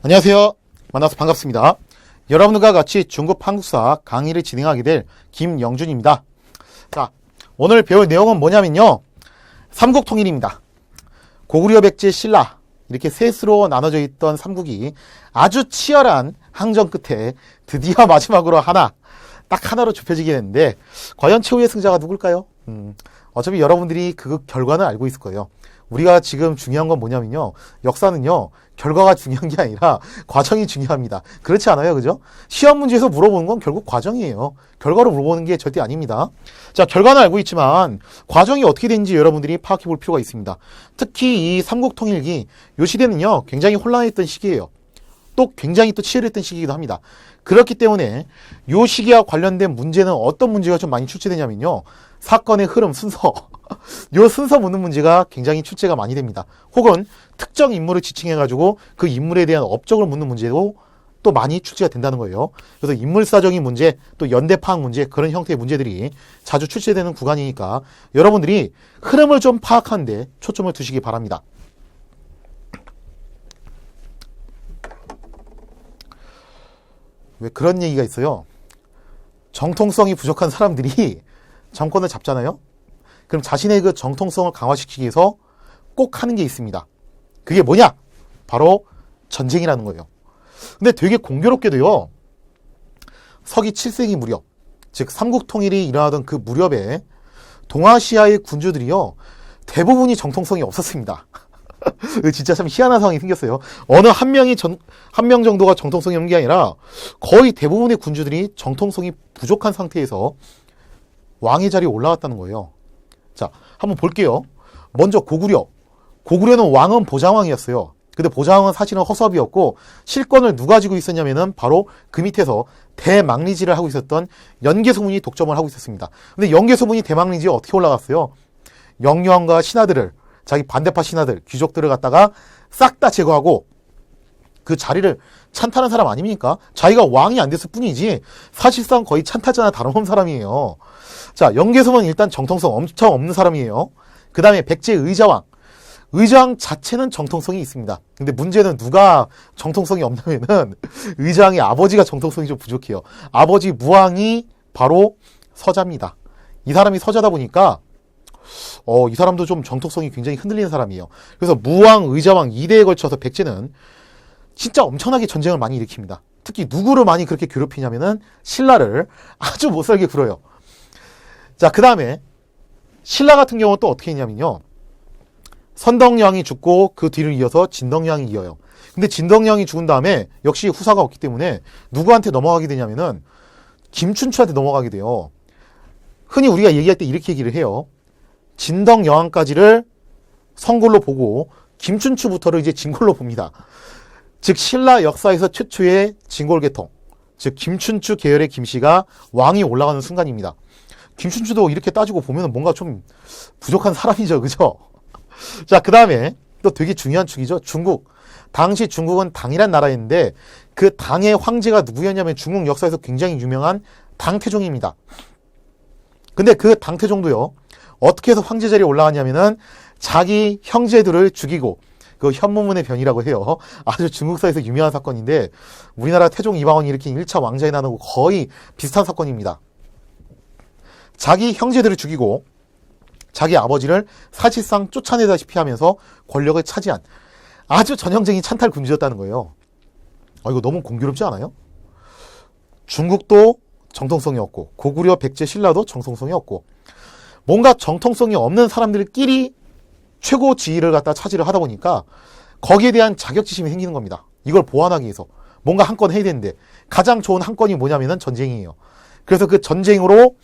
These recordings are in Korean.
안녕하세요. 만나서 반갑습니다. 여러분들과 같이 중국 한국사 강의를 진행하게 될 김영준입니다. 자, 오늘 배울 내용은 뭐냐면요. 삼국통일입니다. 고구려, 백제, 신라 이렇게 셋으로 나눠져 있던 삼국이 아주 치열한 항전 끝에 드디어 마지막으로 딱 하나로 좁혀지게 됐는데 과연 최후의 승자가 누굴까요? 어차피 여러분들이 그 결과는 알고 있을 거예요. 우리가 지금 중요한 건 뭐냐면요. 역사는요. 결과가 중요한 게 아니라 과정이 중요합니다. 그렇지 않아요? 그죠? 시험 문제에서 물어보는 건 결국 과정이에요. 결과로 물어보는 게 절대 아닙니다. 자, 결과는 알고 있지만 과정이 어떻게 되는지 여러분들이 파악해 볼 필요가 있습니다. 특히 이 삼국통일기 이 시대는요. 굉장히 혼란했던 시기예요. 또 굉장히 또 치열했던 시기이기도 합니다. 그렇기 때문에 이 시기와 관련된 문제는 어떤 문제가 좀 많이 출제되냐면요. 사건의 흐름, 순서. 이 순서 묻는 문제가 굉장히 출제가 많이 됩니다. 혹은 특정 인물을 지칭해가지고 그 인물에 대한 업적을 묻는 문제도 또 많이 출제가 된다는 거예요. 그래서 인물사적인 문제, 또 연대 파악 문제, 그런 형태의 문제들이 자주 출제되는 구간이니까 여러분들이 흐름을 좀 파악하는데 초점을 두시기 바랍니다. 왜 그런 얘기가 있어요. 정통성이 부족한 사람들이 정권을 잡잖아요. 그럼 자신의 그 정통성을 강화시키기 위해서 꼭 하는 게 있습니다. 그게 뭐냐? 바로 전쟁이라는 거예요. 근데 되게 공교롭게도요. 서기 7세기 무렵, 즉 삼국통일이 일어나던 그 무렵에 동아시아의 군주들이요. 대부분이 정통성이 없었습니다. 진짜 참 희한한 상황이 생겼어요. 어느 한 명 정도가 정통성이 없는 게 아니라 거의 대부분의 군주들이 정통성이 부족한 상태에서 왕의 자리에 올라왔다는 거예요. 자, 한번 볼게요. 먼저 고구려. 고구려는 왕은 보장왕이었어요. 근데 보장왕은 사실은 허섭이었고 실권을 누가 쥐고 있었냐면은 바로 그 밑에서 대망리지를 하고 있었던 연개소문이 독점을 하고 있었습니다. 근데 연개소문이 대망리지에 어떻게 올라갔어요? 영유왕과 신하들을 자기 반대파 신하들, 귀족들을 갖다가 싹 다 제거하고 그 자리를 찬탈한 사람 아닙니까? 자기가 왕이 안 됐을 뿐이지 사실상 거의 찬탈자나 다름없는 사람이에요. 자, 연개소문은 일단 정통성 엄청 없는 사람이에요. 그 다음에 백제 의자왕. 의자왕 자체는 정통성이 있습니다. 근데 문제는 누가 정통성이 없냐면은 의자왕의 아버지가 정통성이 좀 부족해요. 아버지 무왕이 바로 서자입니다. 이 사람이 서자다 보니까 이 사람도 좀 정통성이 굉장히 흔들리는 사람이에요. 그래서 무왕, 의자왕 2대에 걸쳐서 백제는 진짜 엄청나게 전쟁을 많이 일으킵니다. 특히 누구를 많이 그렇게 괴롭히냐면은 신라를 아주 못살게 굴어요. 자, 그 다음에 신라 같은 경우는 또 어떻게 했냐면요. 선덕여왕이 죽고 그 뒤를 이어서 진덕여왕이 이어요. 근데 진덕여왕이 죽은 다음에 역시 후사가 없기 때문에 누구한테 넘어가게 되냐면은 김춘추한테 넘어가게 돼요. 흔히 우리가 얘기할 때 이렇게 얘기를 해요. 진덕여왕까지를 성골로 보고 김춘추부터를 이제 진골로 봅니다. 즉 신라 역사에서 최초의 진골계통, 즉 김춘추 계열의 김씨가 왕이 올라가는 순간입니다. 김춘추도 이렇게 따지고 보면 뭔가 좀 부족한 사람이죠. 그죠? 자, 그 다음에 또 되게 중요한 축이죠. 중국. 당시 중국은 당이란 나라였는데 그 당의 황제가 누구였냐면 중국 역사에서 굉장히 유명한 당태종입니다. 근데 그 당태종도요. 어떻게 해서 황제 자리에 올라갔냐면은 자기 형제들을 죽이고 그 현무문의 변이라고 해요. 아주 중국사에서 유명한 사건인데 우리나라 태종 이방원이 일으킨 1차 왕자의 난하고 거의 비슷한 사건입니다. 자기 형제들을 죽이고 자기 아버지를 사실상 쫓아내다시피 하면서 권력을 차지한 아주 전형적인 찬탈 군주였다는 거예요. 이거 너무 공교롭지 않아요? 중국도 정통성이 없고 고구려, 백제, 신라도 정통성이 없고 뭔가 정통성이 없는 사람들끼리 최고 지위를 갖다 차지를 하다 보니까 거기에 대한 자격지심이 생기는 겁니다. 이걸 보완하기 위해서 뭔가 한 건 해야 되는데 가장 좋은 한 건이 뭐냐면은 전쟁이에요. 그래서 그 전쟁으로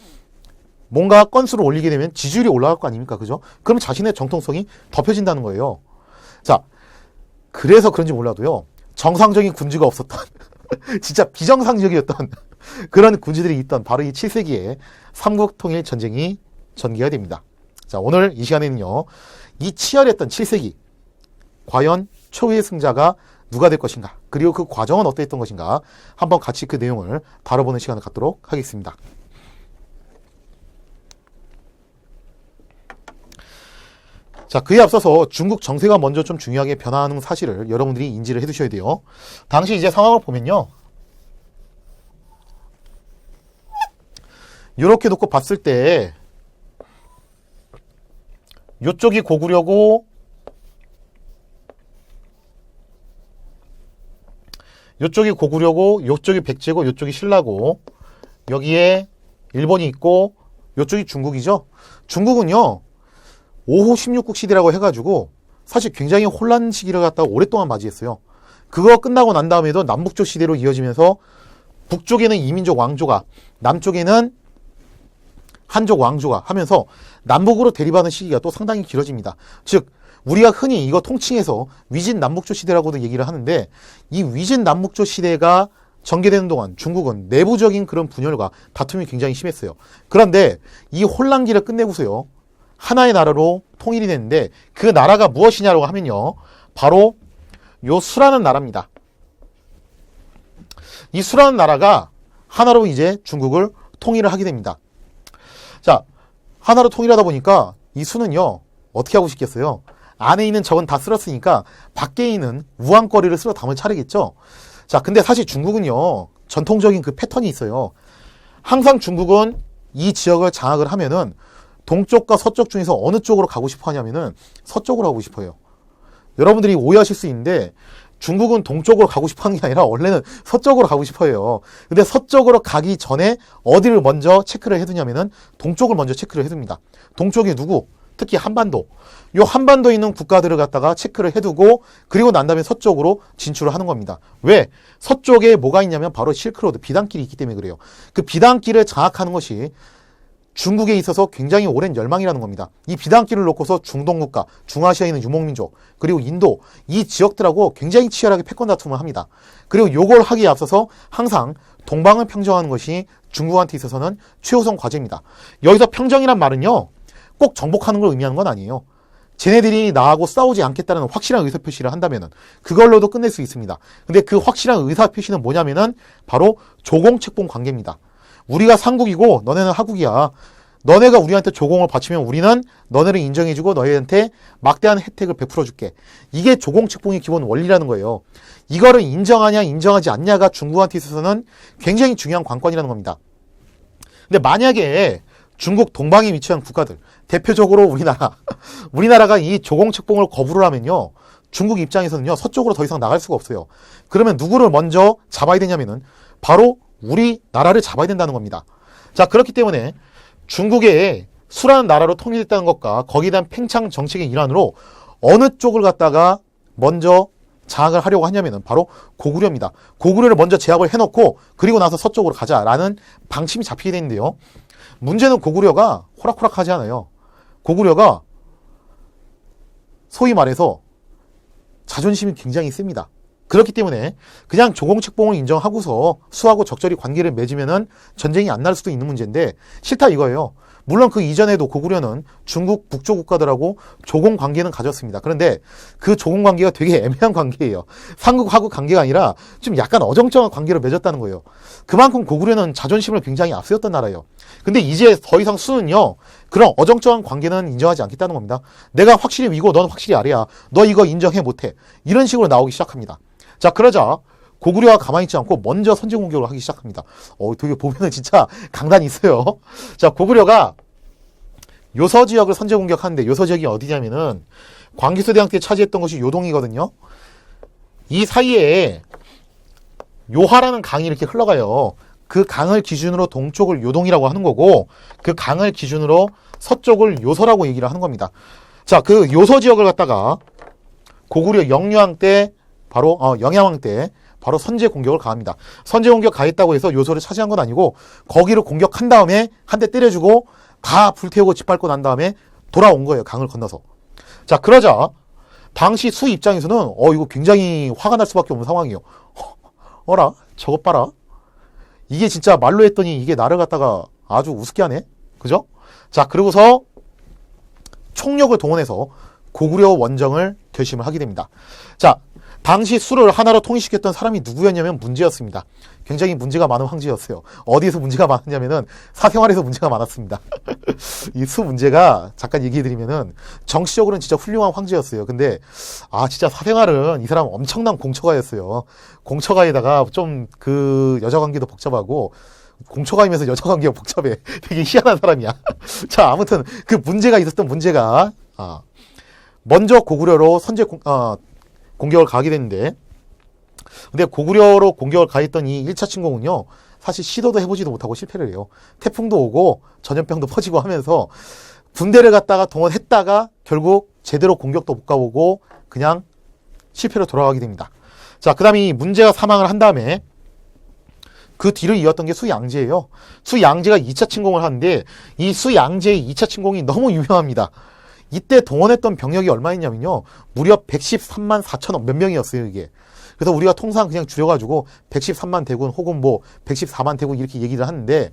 뭔가 건수를 올리게 되면 지지율이 올라갈 거 아닙니까? 그죠? 그럼 자신의 정통성이 덮여진다는 거예요. 자, 그래서 그런지 몰라도요. 정상적인 군주가 없었던 진짜 비정상적이었던 그런 군주들이 있던 바로 이 7세기에 삼국통일 전쟁이 전개가 됩니다. 자, 오늘 이 시간에는요. 이 치열했던 7세기 과연 최후의 승자가 누가 될 것인가? 그리고 그 과정은 어떠했던 것인가? 한번 같이 그 내용을 다뤄보는 시간을 갖도록 하겠습니다. 자, 그에 앞서서 중국 정세가 먼저 좀 중요하게 변화하는 사실을 여러분들이 인지를 해두셔야 돼요. 당시 이제 상황을 보면요. 이렇게 놓고 봤을 때 요쪽이 고구려고 요쪽이 고구려고 요쪽이 백제고 요쪽이 신라고 여기에 일본이 있고 요쪽이 중국이죠. 중국은요 5호 16국 시대라고 해가지고 사실 굉장히 혼란 시기를 갖다가 오랫동안 맞이했어요. 그거 끝나고 난 다음에도 남북조 시대로 이어지면서 북쪽에는 이민족 왕조가, 남쪽에는 한족 왕조가 하면서 남북으로 대립하는 시기가 또 상당히 길어집니다. 즉 우리가 흔히 이거 통칭해서 위진 남북조 시대라고도 얘기를 하는데, 이 위진 남북조 시대가 전개되는 동안 중국은 내부적인 그런 분열과 다툼이 굉장히 심했어요. 그런데 이 혼란기를 끝내고서요 하나의 나라로 통일이 됐는데, 그 나라가 무엇이냐고 하면요 바로 요 수라는 나라입니다. 이 수라는 나라가 하나로 이제 중국을 통일을 하게 됩니다. 자, 하나로 통일하다 보니까 이 수는요 어떻게 하고 싶겠어요? 안에 있는 적은 다 쓸었으니까 밖에 있는 우왕거리를 쓸어 담을 차례겠죠. 자, 근데 사실 중국은요 전통적인 그 패턴이 있어요. 항상 중국은 이 지역을 장악을 하면은 동쪽과 서쪽 중에서 어느 쪽으로 가고 싶어 하냐면은 서쪽으로 가고 싶어요. 여러분들이 오해하실 수 있는데 중국은 동쪽으로 가고 싶어 하는 게 아니라 원래는 서쪽으로 가고 싶어 해요. 근데 서쪽으로 가기 전에 어디를 먼저 체크를 해두냐면은 동쪽을 먼저 체크를 해둡니다. 동쪽이 누구? 특히 한반도. 요 한반도에 있는 국가들을 갖다가 체크를 해두고 그리고 난 다음에 서쪽으로 진출을 하는 겁니다. 왜? 서쪽에 뭐가 있냐면 바로 실크로드, 비단길이 있기 때문에 그래요. 그 비단길을 장악하는 것이 중국에 있어서 굉장히 오랜 열망이라는 겁니다. 이 비단길을 놓고서 중동 국가, 중아시아에 있는 유목민족, 그리고 인도, 이 지역들하고 굉장히 치열하게 패권 다툼을 합니다. 그리고 요걸 하기에 앞서서 항상 동방을 평정하는 것이 중국한테 있어서는 최우선 과제입니다. 여기서 평정이란 말은요 꼭 정복하는 걸 의미하는 건 아니에요. 쟤네들이 나하고 싸우지 않겠다는 확실한 의사표시를 한다면은 그걸로도 끝낼 수 있습니다. 근데 그 확실한 의사표시는 뭐냐면은 바로 조공책봉 관계입니다. 우리가 상국이고 너네는 하국이야. 너네가 우리한테 조공을 바치면 우리는 너네를 인정해주고 너희한테 막대한 혜택을 베풀어줄게. 이게 조공책봉의 기본 원리라는 거예요. 이거를 인정하냐 인정하지 않냐가 중국한테 있어서는 굉장히 중요한 관건이라는 겁니다. 근데 만약에 중국 동방에 위치한 국가들, 대표적으로 우리나라가 이 조공책봉을 거부를 하면요 중국 입장에서는요 서쪽으로 더 이상 나갈 수가 없어요. 그러면 누구를 먼저 잡아야 되냐면은 바로 우리나라를 잡아야 된다는 겁니다. 자, 그렇기 때문에 중국의 수라는 나라로 통일됐다는 것과 거기에 대한 팽창 정책의 일환으로 어느 쪽을 갖다가 먼저 장악을 하려고 하냐면은 바로 고구려입니다. 고구려를 먼저 제압을 해놓고 그리고 나서 서쪽으로 가자라는 방침이 잡히게 되는데요. 문제는 고구려가 호락호락하지 않아요. 고구려가 소위 말해서 자존심이 굉장히 셉니다. 그렇기 때문에 그냥 조공책봉을 인정하고서 수하고 적절히 관계를 맺으면은 전쟁이 안 날 수도 있는 문제인데 싫다 이거예요. 물론 그 이전에도 고구려는 중국 북쪽 국가들하고 조공 관계는 가졌습니다. 그런데 그 조공 관계가 되게 애매한 관계예요. 삼국하고 관계가 아니라 좀 약간 어정쩡한 관계를 맺었다는 거예요. 그만큼 고구려는 자존심을 굉장히 앞세웠던 나라예요. 근데 이제 더 이상 수는요 그런 어정쩡한 관계는 인정하지 않겠다는 겁니다. 내가 확실히 위고 넌 확실히 아래야. 너 이거 인정해 못해. 이런 식으로 나오기 시작합니다. 자, 그러자 고구려가 가만히 있지 않고 먼저 선제 공격을 하기 시작합니다. 되게 보면은 진짜 강단이 있어요. 자, 고구려가 요서 지역을 선제 공격하는데 요서 지역이 어디냐면은 광기소대왕 때 차지했던 것이 요동이거든요. 이 사이에 요하라는 강이 이렇게 흘러가요. 그 강을 기준으로 동쪽을 요동이라고 하는 거고 그 강을 기준으로 서쪽을 요서라고 얘기를 하는 겁니다. 자, 그 요서 지역을 갖다가 고구려 영유왕 때 바로 영야왕 때 바로 선제 공격을 가합니다. 선제 공격 가했다고 해서 요소를 차지한 건 아니고 거기를 공격한 다음에 한 대 때려주고 다 불태우고 짓밟고 난 다음에 돌아온 거예요. 강을 건너서. 자, 그러자 당시 수 입장에서는 이거 굉장히 화가 날 수밖에 없는 상황이에요. 어라? 저것 봐라. 이게 진짜 말로 했더니 이게 나를 갖다가 아주 우습게 하네. 그죠? 자, 그러고서 총력을 동원해서 고구려 원정을 결심을 하게 됩니다. 자, 당시 수를 하나로 통일시켰던 사람이 누구였냐면 문제였습니다. 굉장히 문제가 많은 황제였어요. 어디에서 문제가 많았냐면은 사생활에서 문제가 많았습니다. 이 수 문제가 잠깐 얘기해드리면은 정치적으로는 진짜 훌륭한 황제였어요. 근데 진짜 사생활은 이 사람 엄청난 공처가였어요. 공처가에다가 좀 그 여자 관계도 복잡하고 공처가이면서 여자 관계가 복잡해. 되게 희한한 사람이야. 자, 아무튼 그 문제가 있었던 문제가 먼저 고구려로 공격을 가게 됐는데, 근데 고구려로 공격을 가했던 이 1차 침공은요, 사실 시도도 해보지도 못하고 실패를 해요. 태풍도 오고 전염병도 퍼지고 하면서 군대를 갖다가 동원했다가 결국 제대로 공격도 못 가보고 그냥 실패로 돌아가게 됩니다. 자, 그 다음에 이 문제가 사망을 한 다음에 그 뒤를 이었던 게 수양제예요. 수양제가 2차 침공을 하는데 이 수양제의 2차 침공이 너무 유명합니다. 이때 동원했던 병력이 얼마였냐면요, 무려 113만 4천억 몇 명이었어요, 이게. 그래서 우리가 통상 그냥 줄여가지고 113만 대군 혹은 뭐 114만 대군 이렇게 얘기를 하는데,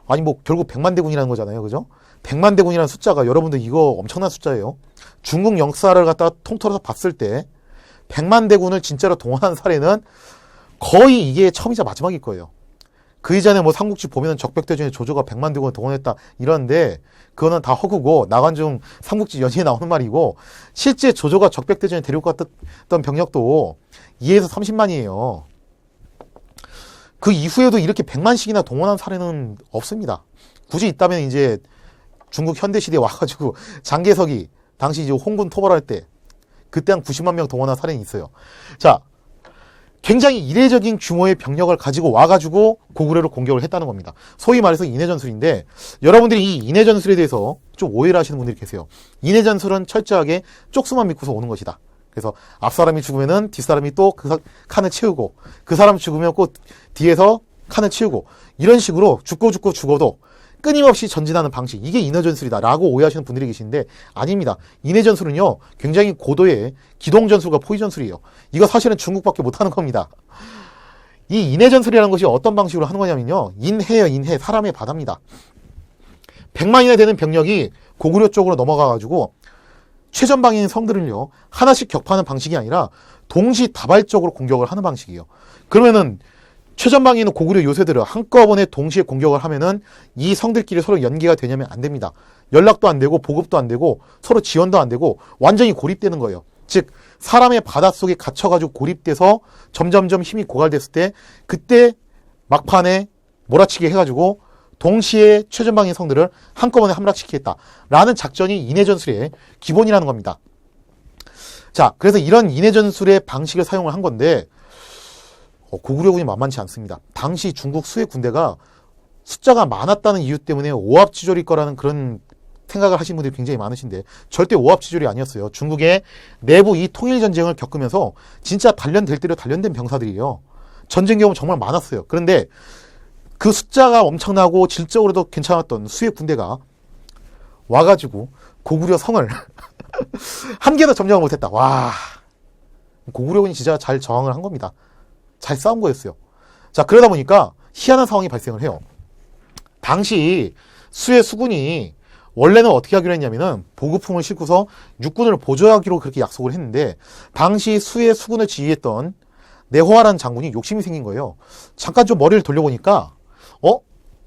아니 뭐 결국 100만 대군이라는 거잖아요, 그죠? 100만 대군이라는 숫자가, 여러분들 이거 엄청난 숫자예요. 중국 역사를 갖다가 통틀어서 봤을 때 100만 대군을 진짜로 동원한 사례는 거의 이게 처음이자 마지막일 거예요. 그 이전에 뭐 삼국지 보면은 적벽대전에 조조가 100만 대군을 동원했다 이러는데, 그거는 다 허구고 나관중 삼국지 연의에 나오는 말이고, 실제 조조가 적벽대전에 데리고 갔던 병력도 2에서 30만이에요. 그 이후에도 이렇게 100만씩이나 동원한 사례는 없습니다. 굳이 있다면 이제 중국 현대시대에 와가지고 장개석이 당시 이제 홍군 토벌할 때 그때 한 90만 명 동원한 사례는 있어요. 자, 굉장히 이례적인 규모의 병력을 가지고 와가지고 고구려를 공격을 했다는 겁니다. 소위 말해서 인해전술인데, 여러분들이 이 인해전술에 대해서 좀 오해를 하시는 분들이 계세요. 인해전술은 철저하게 쪽수만 믿고서 오는 것이다. 그래서 앞 사람이 죽으면은 뒷 사람이 또 그 칸을 채우고, 그 사람 죽으면 꼭 뒤에서 칸을 채우고, 이런 식으로 죽어도 끊임없이 전진하는 방식, 이게 인해전술이다라고 오해하시는 분들이 계시는데 아닙니다. 인해전술은요, 굉장히 고도의 기동전술과 포위전술이에요. 이거 사실은 중국밖에 못하는 겁니다. 이 인해전술이라는 것이 어떤 방식으로 하는 거냐면요, 인해요, 인해. 사람의 바다입니다. 100만이나 되는 병력이 고구려 쪽으로 넘어가가지고 최전방인 성들을요 하나씩 격파하는 방식이 아니라 동시다발적으로 공격을 하는 방식이에요. 그러면은 최전방에 있는 고구려 요새들을 한꺼번에 동시에 공격을 하면은 이 성들끼리 서로 연계가 되냐면 안 됩니다. 연락도 안 되고 보급도 안 되고 서로 지원도 안 되고 완전히 고립되는 거예요. 즉 사람의 바닷속에 갇혀가지고 고립돼서 점점점 힘이 고갈됐을 때, 그때 막판에 몰아치기 해가지고 동시에 최전방의 성들을 한꺼번에 함락시키겠다라는 작전이 인해전술의 기본이라는 겁니다. 자, 그래서 이런 인해전술의 방식을 사용을 한 건데, 고구려군이 만만치 않습니다. 당시 중국 수의 군대가 숫자가 많았다는 이유 때문에 오합지졸일 거라는 그런 생각을 하시는 분들이 굉장히 많으신데, 절대 오합지졸이 아니었어요. 중국의 내부 이 통일전쟁을 겪으면서 진짜 단련될 대로 단련된 병사들이에요. 전쟁 경험 정말 많았어요. 그런데 그 숫자가 엄청나고 질적으로도 괜찮았던 수의 군대가 와가지고 고구려 성을 한 개도 점령을 못했다. 와, 고구려군이 진짜 잘 저항을 한 겁니다. 잘 싸운 거였어요. 자, 그러다 보니까 희한한 상황이 발생을 해요. 당시 수의 수군이 원래는 어떻게 하기로 했냐면은 보급품을 싣고서 육군을 보조하기로 그렇게 약속을 했는데, 당시 수의 수군을 지휘했던 내호아라는 장군이 욕심이 생긴 거예요. 잠깐 좀 머리를 돌려보니까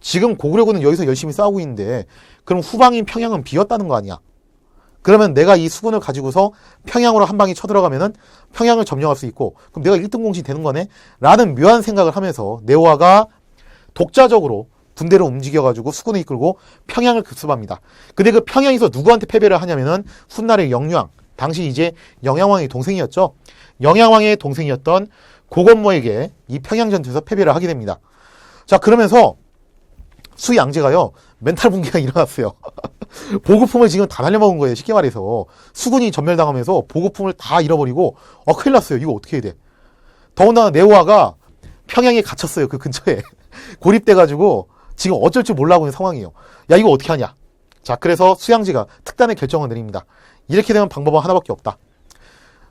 지금 고구려군은 여기서 열심히 싸우고 있는데 그럼 후방인 평양은 비었다는 거 아니야. 그러면 내가 이 수군을 가지고서 평양으로 한 방에 쳐들어가면은 평양을 점령할 수 있고, 그럼 내가 1등 공신이 되는 거네? 라는 묘한 생각을 하면서 내호아가 독자적으로 군대를 움직여가지고 수군을 이끌고 평양을 급습합니다. 근데 그 평양에서 누구한테 패배를 하냐면은 훗날의 영유왕, 당시 이제 영양왕의 동생이었죠. 영양왕의 동생이었던 고건모에게 이 평양전투에서 패배를 하게 됩니다. 자, 그러면서 수양제가요 멘탈 붕괴가 일어났어요. 보급품을 지금 다 날려먹은 거예요. 쉽게 말해서 수군이 전멸당하면서 보급품을 다 잃어버리고 큰일 났어요. 이거 어떻게 해야 돼? 더군다나 네오아가 평양에 갇혔어요. 그 근처에 고립돼가지고 지금 어쩔 줄 몰라 하고 있는 상황이에요. 야, 이거 어떻게 하냐? 자, 그래서 수양제가 특단의 결정을 내립니다. 이렇게 되면 방법은 하나밖에 없다.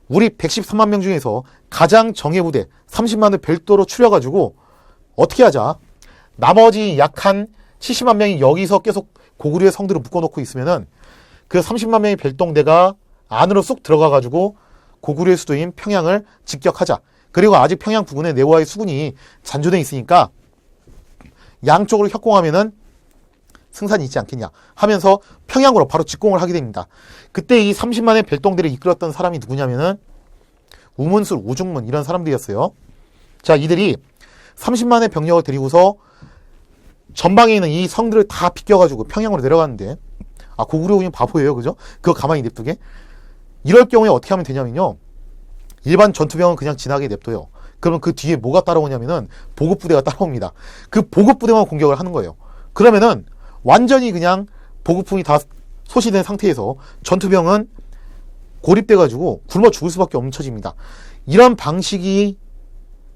우리 113만 명 중에서 가장 정예부대 30만을 별도로 추려가지고 어떻게 하자? 나머지 약 한 70만 명이 여기서 계속 고구려의 성들을 묶어놓고 있으면은 그 30만 명의 별동대가 안으로 쑥 들어가가지고 고구려의 수도인 평양을 직격하자. 그리고 아직 평양 부근에 내와의 수군이 잔존해 있으니까 양쪽으로 협공하면은 승산이 있지 않겠냐 하면서 평양으로 바로 직공을 하게 됩니다. 그때 이 30만의 별동대를 이끌었던 사람이 누구냐면은 우문술, 우중문 이런 사람들이었어요. 자, 이들이 30만의 병력을 데리고서 전방에 있는 이 성들을 다 비껴가지고 평양으로 내려가는데, 아, 고구려군이 바보예요, 그죠? 그거 가만히 냅두게. 이럴 경우에 어떻게 하면 되냐면요, 일반 전투병은 그냥 지나게 냅둬요. 그러면 그 뒤에 뭐가 따라오냐면은 보급부대가 따라옵니다. 그 보급부대만 공격을 하는 거예요. 그러면은 완전히 그냥 보급품이 다 소실된 상태에서 전투병은 고립돼가지고 굶어 죽을 수밖에 없는 처지입니다. 이런 방식이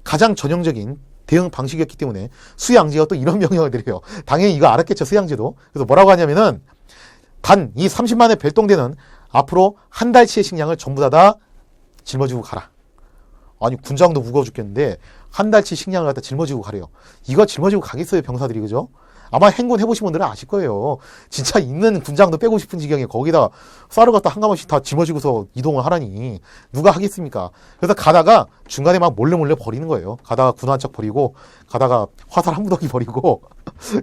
가장 전형적인 대응 방식이었기 때문에 수양제가 또 이런 명령을 내려요. 당연히 이거 알았겠죠, 수양제도. 그래서 뭐라고 하냐면은 단 이 30만의 별동대는 앞으로 한 달치의 식량을 전부 다 짊어지고 가라. 아니, 군장도 무거워 죽겠는데 한 달치 식량을 갖다 짊어지고 가래요. 이거 짊어지고 가겠어요, 병사들이, 그죠? 아마 행군 해보신 분들은 아실 거예요. 진짜 있는 군장도 빼고 싶은 지경에 거기다 쌀을 갖다 한 가마씩 다 짊어지고서 이동을 하라니 누가 하겠습니까? 그래서 가다가 중간에 막 몰래 버리는 거예요. 가다가 군 한 척 버리고, 가다가 화살 한 무더기 버리고,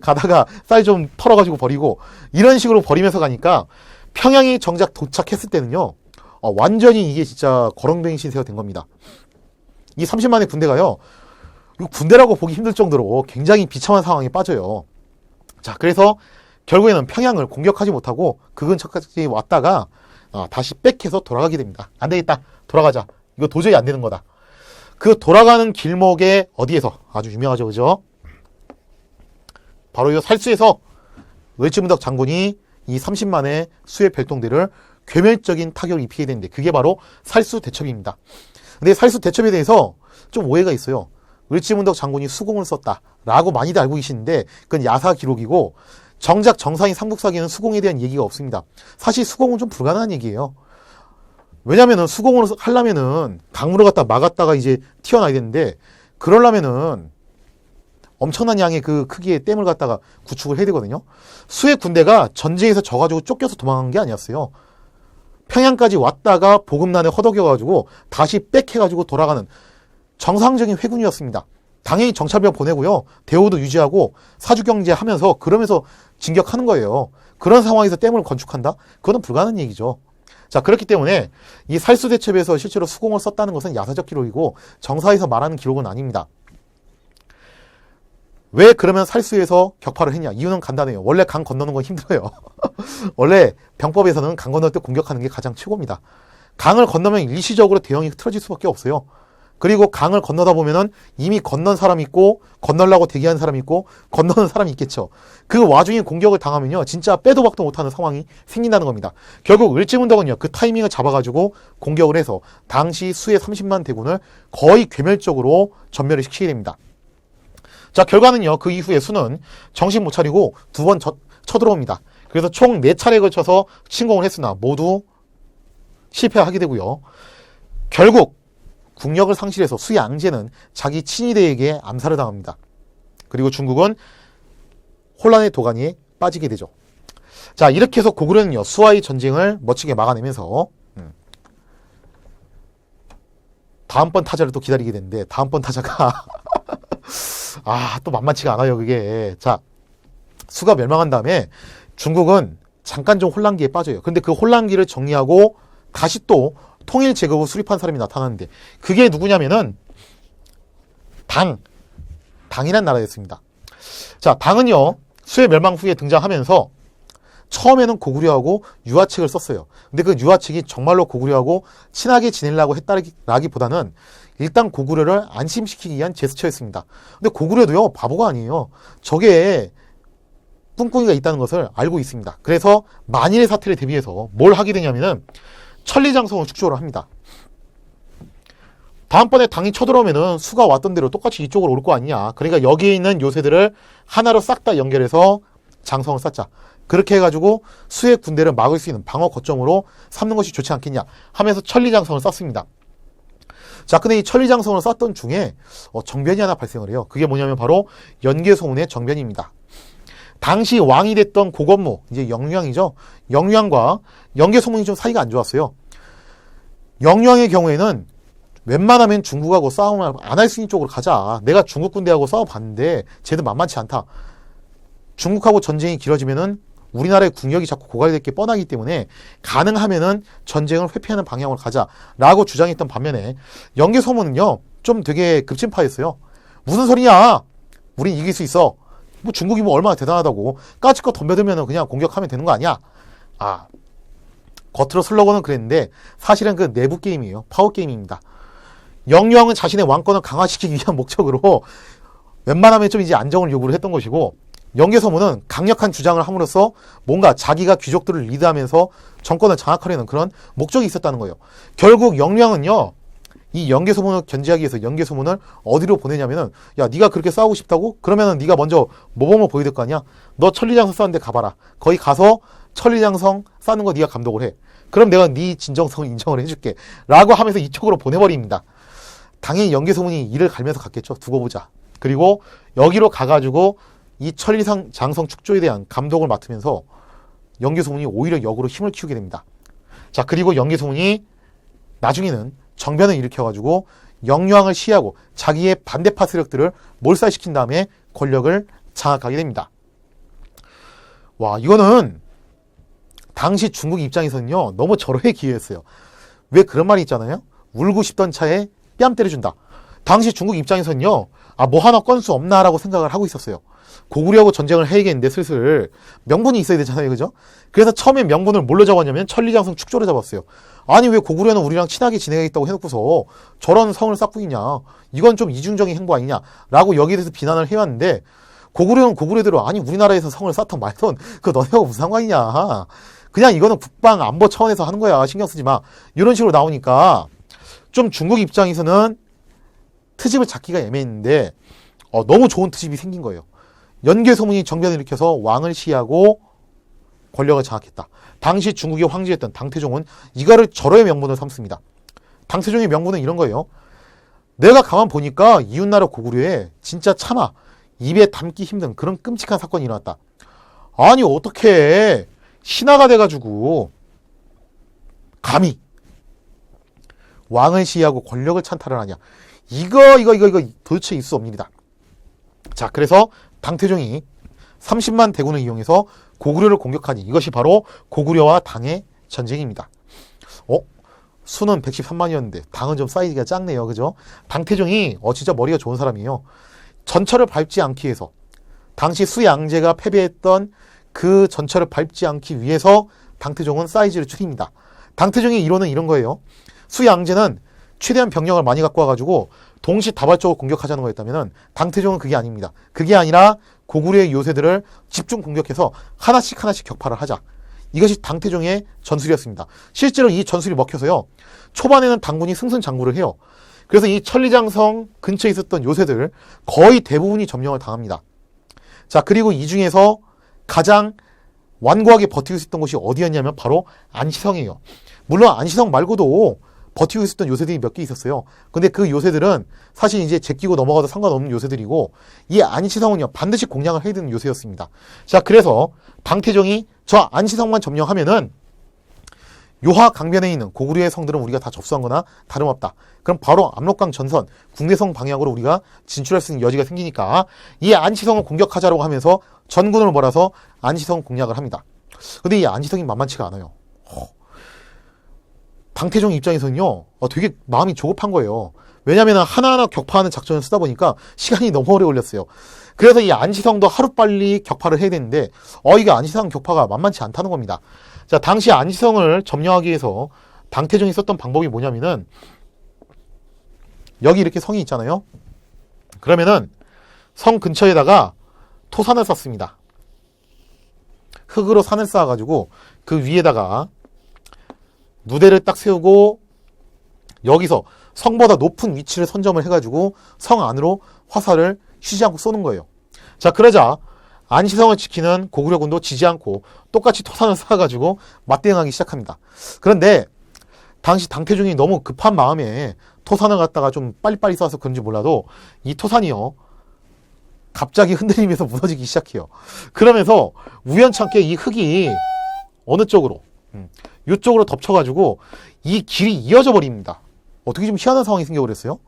가다가 쌀 좀 털어가지고 버리고, 이런 식으로 버리면서 가니까 평양이 정작 도착했을 때는요, 완전히 이게 진짜 거렁뱅이 신세가 된 겁니다. 이 30만의 군대가요, 이거 군대라고 보기 힘들 정도로 굉장히 비참한 상황에 빠져요. 자, 그래서 결국에는 평양을 공격하지 못하고 그 근처까지 왔다가 다시 백해서 돌아가게 됩니다. 안 되겠다, 돌아가자. 이거 도저히 안 되는 거다. 그 돌아가는 길목에 어디에서 아주 유명하죠, 그죠? 바로 이 살수에서 을지문덕 장군이 이 30만의 수의 별동대를 괴멸적인 타격을 입히게 되는데, 그게 바로 살수 대첩입니다. 근데 살수 대첩에 대해서 좀 오해가 있어요. 을지문덕 장군이 수공을 썼다라고 많이들 알고 계시는데 그건 야사 기록이고, 정작 정사인 삼국사기에는 수공에 대한 얘기가 없습니다. 사실 수공은 좀 불가능한 얘기예요. 왜냐면은 수공을 하려면은 강물을 갖다 막았다가 이제 튀어나와야 되는데, 그러려면은 엄청난 양의 그 크기의 댐을 갖다가 구축을 해야 되거든요. 수의 군대가 전쟁에서 져가지고 쫓겨서 도망간 게 아니었어요. 평양까지 왔다가 보급난에 허덕여가지고 다시 백해가지고 돌아가는 정상적인 회군이었습니다. 당연히 정찰병 보내고요, 대우도 유지하고 사주경제 하면서 그러면서 진격하는 거예요. 그런 상황에서 댐을 건축한다? 그거는 불가능한 얘기죠. 자, 그렇기 때문에 이 살수대첩에서 실제로 수공을 썼다는 것은 야사적 기록이고 정사에서 말하는 기록은 아닙니다. 왜 그러면 살수에서 격파를 했냐? 이유는 간단해요. 원래 강 건너는 건 힘들어요. 원래 병법에서는 강 건널 때 공격하는 게 가장 최고입니다. 강을 건너면 일시적으로 대형이 흐트러질 수밖에 없어요. 그리고 강을 건너다 보면은 이미 건넌 사람이 있고, 건너려고 대기하는 사람이 있고, 건너는 사람이 있겠죠. 그 와중에 공격을 당하면요, 진짜 빼도 박도 못하는 상황이 생긴다는 겁니다. 결국 을지문덕은요, 그 타이밍을 잡아가지고 공격을 해서 당시 수의 30만 대군을 거의 괴멸적으로 전멸을 시키게 됩니다. 자, 결과는요, 그 이후에 수는 정신 못 차리고 두 번 쳐들어옵니다. 그래서 총 4차례에 걸쳐서 침공을 했으나 모두 실패하게 되고요. 결국 국력을 상실해서 수양제는 자기 친위대에게 암살을 당합니다. 그리고 중국은 혼란의 도가니에 빠지게 되죠. 자, 이렇게 해서 고구려는요, 수와의 전쟁을 멋지게 막아내면서 다음번 타자를 또 기다리게 되는데, 다음번 타자가 또 만만치가 않아요, 그게. 자, 수가 멸망한 다음에 중국은 잠깐 좀 혼란기에 빠져요. 근데 그 혼란기를 정리하고 다시 또 통일 제국을 수립한 사람이 나타나는데, 그게 누구냐면은 당이란 나라였습니다. 자, 당은요, 수의 멸망 후에 등장하면서 처음에는 고구려하고 유화책을 썼어요. 근데 그 유화책이 정말로 고구려하고 친하게 지내려고 했다기보다는 일단 고구려를 안심시키기 위한 제스처였습니다. 근데 고구려도요, 바보가 아니에요. 저게 꿍꿍이가 있다는 것을 알고 있습니다. 그래서 만일의 사태를 대비해서 뭘 하게 되냐면은 천리장성을 축조를 합니다. 다음번에 당이 쳐들어오면은 수가 왔던 대로 똑같이 이쪽으로 올 거 아니냐. 그러니까 여기에 있는 요새들을 하나로 싹 다 연결해서 장성을 쌓자. 그렇게 해가지고 수의 군대를 막을 수 있는 방어 거점으로 삼는 것이 좋지 않겠냐 하면서 천리장성을 쌓습니다. 자, 근데 이 천리장성을 쌓던 중에 정변이 하나 발생을 해요. 그게 뭐냐면 바로 연개소문의 정변입니다. 당시 왕이 됐던 고건무, 이제 영유왕이죠. 영유왕과 연개소문이 좀 사이가 안 좋았어요. 영유왕의 경우에는 웬만하면 중국하고 싸움을 안 할 수 있는 쪽으로 가자. 내가 중국 군대하고 싸워봤는데 쟤도 만만치 않다. 중국하고 전쟁이 길어지면은 우리나라의 국력이 자꾸 고갈될 게 뻔하기 때문에 가능하면은 전쟁을 회피하는 방향으로 가자라고 주장했던 반면에 영계소문은요 좀 되게 급진파였어요. 무슨 소리냐? 우린 이길 수 있어. 뭐 중국이 뭐 얼마나 대단하다고 까짓거 덤벼들면 그냥 공격하면 되는 거 아니야? 아, 겉으로 슬로건은 그랬는데 사실은 그 내부 게임이에요. 파워 게임입니다. 영유왕은 자신의 왕권을 강화시키기 위한 목적으로 웬만하면 좀 이제 안정을 요구를 했던 것이고, 영계소문은 강력한 주장을 함으로써 뭔가 자기가 귀족들을 리드하면서 정권을 장악하려는 그런 목적이 있었다는 거예요. 결국 영유왕은요, 이 영계소문을 견제하기 위해서 영계소문을 어디로 보내냐면은, 야, 네가 그렇게 싸우고 싶다고? 그러면은 네가 먼저 모범을 보여야 될 거 아니야? 너 천리장성 싸는데 가봐라. 거기 가서 천리장성 싸는 거 네가 감독을 해. 그럼 내가 네 진정성을 인정을 해줄게. 라고 하면서 이쪽으로 보내버립니다. 당연히 영계소문이 이를 갈면서 갔겠죠. 두고 보자. 그리고 여기로 가가지고 이 천리장성 축조에 대한 감독을 맡으면서 영계소문이 오히려 역으로 힘을 키우게 됩니다. 자, 그리고 영계소문이 나중에는 정변을 일으켜가지고 영유왕을 시해하고 자기의 반대파 세력들을 몰살시킨 다음에 권력을 장악하게 됩니다. 와, 이거는 당시 중국 입장에서는요 너무 절호의 기회였어요. 왜 그런 말이 있잖아요. 울고 싶던 차에 뺨 때려준다. 당시 중국 입장에서는요, 아, 뭐 하나 건수 없나라고 생각을 하고 있었어요. 고구려하고 전쟁을 해야겠는데 슬슬 명분이 있어야 되잖아요, 그죠? 그래서 처음에 명분을 뭘로 잡았냐면 천리장성 축조를 잡았어요. 아니, 왜 고구려는 우리랑 친하게 지내겠다고 해놓고서 저런 성을 쌓고 있냐? 이건 좀 이중적인 행보 아니냐라고 여기에 대해서 비난을 해왔는데, 고구려는 고구려대로, 아니 우리나라에서 성을 쌓던 말던 그 너네가 무슨 상관이냐? 그냥 이거는 국방 안보 차원에서 하는 거야. 신경 쓰지 마. 이런 식으로 나오니까 좀 중국 입장에서는 트집을 잡기가 애매했는데 너무 좋은 트집이 생긴 거예요. 연계소문이 정변을 일으켜서 왕을 시해하고 권력을 장악했다. 당시 중국의 황제였던 당태종은 이거를 절호의 명분을 삼습니다. 당태종의 명분은 이런 거예요. 내가 가만 보니까 이웃나라 고구려에 진짜 차마 입에 담기 힘든 그런 끔찍한 사건이 일어났다. 아니, 어떻게 신하가 돼가지고 감히 왕을 시해하고 권력을 찬탈을 하냐. 이거 도대체 있을 수 없는 일이다. 자, 그래서 당태종이 30만 대군을 이용해서 고구려를 공격하니 이것이 바로 고구려와 당의 전쟁입니다. 수는 113만이었는데 당은 좀 사이즈가 작네요. 그죠? 당태종이 진짜 머리가 좋은 사람이에요. 전철을 밟지 않기 위해서, 당시 수양제가 패배했던 그 전철을 밟지 않기 위해서 당태종은 사이즈를 줄입니다. 당태종의 이론은 이런 거예요. 수양제는 최대한 병력을 많이 갖고 와가지고 동시다발적으로 공격하자는 거였다면 당태종은 그게 아닙니다. 그게 아니라 고구려의 요새들을 집중 공격해서 하나씩 격파를 하자. 이것이 당태종의 전술이었습니다. 실제로 이 전술이 먹혀서요, 초반에는 당군이 승승장구를 해요. 그래서 이 천리장성 근처에 있었던 요새들 거의 대부분이 점령을 당합니다. 자, 그리고 이 중에서 가장 완고하게 버티고 있었던 곳이 어디였냐면 바로 안시성이에요. 물론 안시성 말고도 버티고 있었던 요새들이 몇 개 있었어요. 근데 그 요새들은 사실 이제 제끼고 넘어가도 상관없는 요새들이고, 이 안시성은요 반드시 공략을 해야 되는 요새였습니다. 자, 그래서 당태종이 저 안시성만 점령하면은 요하 강변에 있는 고구려의 성들은 우리가 다 접수한 거나 다름없다. 그럼 바로 압록강 전선, 국내성 방향으로 우리가 진출할 수 있는 여지가 생기니까 이 안시성을 공격하자라고 하면서 전군을 몰아서 안시성 공략을 합니다. 근데 이 안시성이 만만치가 않아요. 당태종 입장에서는요, 되게 마음이 조급한 거예요. 왜냐면 하나하나 격파하는 작전을 쓰다 보니까 시간이 너무 오래 걸렸어요. 그래서 이 안시성도 하루빨리 격파를 해야 되는데, 이게 안시성 격파가 만만치 않다는 겁니다. 자, 당시 안시성을 점령하기 위해서 당태종이 썼던 방법이 뭐냐면은, 여기 이렇게 성이 있잖아요. 그러면은 성 근처에다가 토산을 쌓습니다. 흙으로 산을 쌓아가지고 그 위에다가 무대를 딱 세우고 여기서 성보다 높은 위치를 선점을 해가지고 성 안으로 화살을 쉬지 않고 쏘는 거예요. 자, 그러자 안시성을 지키는 고구려군도 지지 않고 똑같이 토산을 쌓아가지고 맞대응하기 시작합니다. 그런데 당시 당태종이 너무 급한 마음에 토산을 갖다가 좀 빨리빨리 쏴서 그런지 몰라도 이 토산이요, 갑자기 흔들리면서 무너지기 시작해요. 그러면서 우연찮게 이 흙이 어느 쪽으로, 이쪽으로 덮쳐가지고 이 길이 이어져 버립니다. 어떻게 좀 희한한 상황이 생겨버렸어요?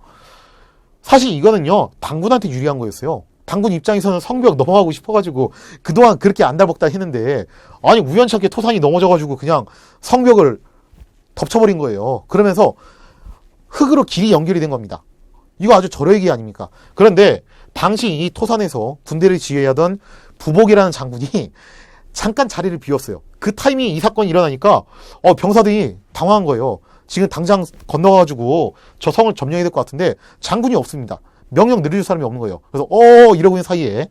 사실 이거는요, 당군한테 유리한 거였어요. 당군 입장에서는 성벽 넘어가고 싶어가지고 그동안 그렇게 안달복달 했는데, 아니 우연찮게 토산이 넘어져가지고 그냥 성벽을 덮쳐버린 거예요. 그러면서 흙으로 길이 연결이 된 겁니다. 이거 아주 절호의 기 아닙니까? 그런데 당시 이 토산에서 군대를 지휘하던 부복이라는 장군이 잠깐 자리를 비웠어요. 그 타이밍에 이 사건이 일어나니까 병사들이 당황한 거예요. 지금 당장 건너가지고 저 성을 점령해야 될 것 같은데 장군이 없습니다. 명령 내려줄 사람이 없는 거예요. 그래서 이러고 있는 사이에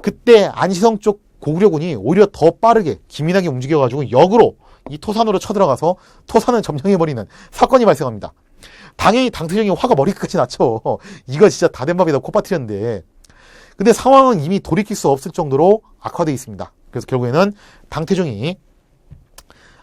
그때 안시성 쪽 고구려군이 오히려 더 빠르게 기민하게 움직여가지고 역으로 이 토산으로 쳐들어가서 토산을 점령해버리는 사건이 발생합니다. 당연히 당태종이 화가 머리끝까지 났죠. 이거 진짜 다 된 밥에다 콧바트렸는데, 근데 상황은 이미 돌이킬 수 없을 정도로 악화되어 있습니다. 그래서 결국에는 당태종이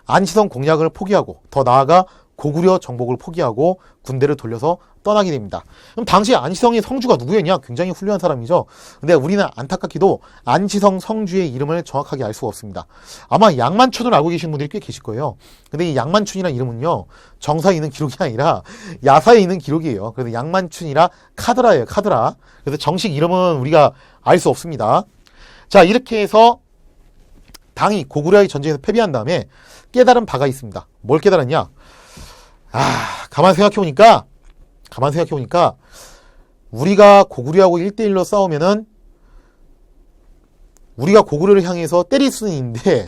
안시성 공략을 포기하고, 더 나아가 고구려 정복을 포기하고 군대를 돌려서 떠나게 됩니다. 그럼 당시 안시성의 성주가 누구였냐? 굉장히 훌륭한 사람이죠. 근데 우리는 안타깝게도 안시성 성주의 이름을 정확하게 알 수가 없습니다. 아마 양만춘을 알고 계신 분들이 꽤 계실 거예요. 근데 이 양만춘이라는 이름은요, 정사에 있는 기록이 아니라 야사에 있는 기록이에요. 그래서 양만춘이라 카드라예요, 카드라. 그래서 정식 이름은 우리가 알 수 없습니다. 자, 이렇게 해서 당이 고구려의 전쟁에서 패배한 다음에 깨달은 바가 있습니다. 뭘 깨달았냐? 가만 생각해보니까 우리가 고구려하고 1대1로 싸우면은 우리가 고구려를 향해서 때릴 수는 있는데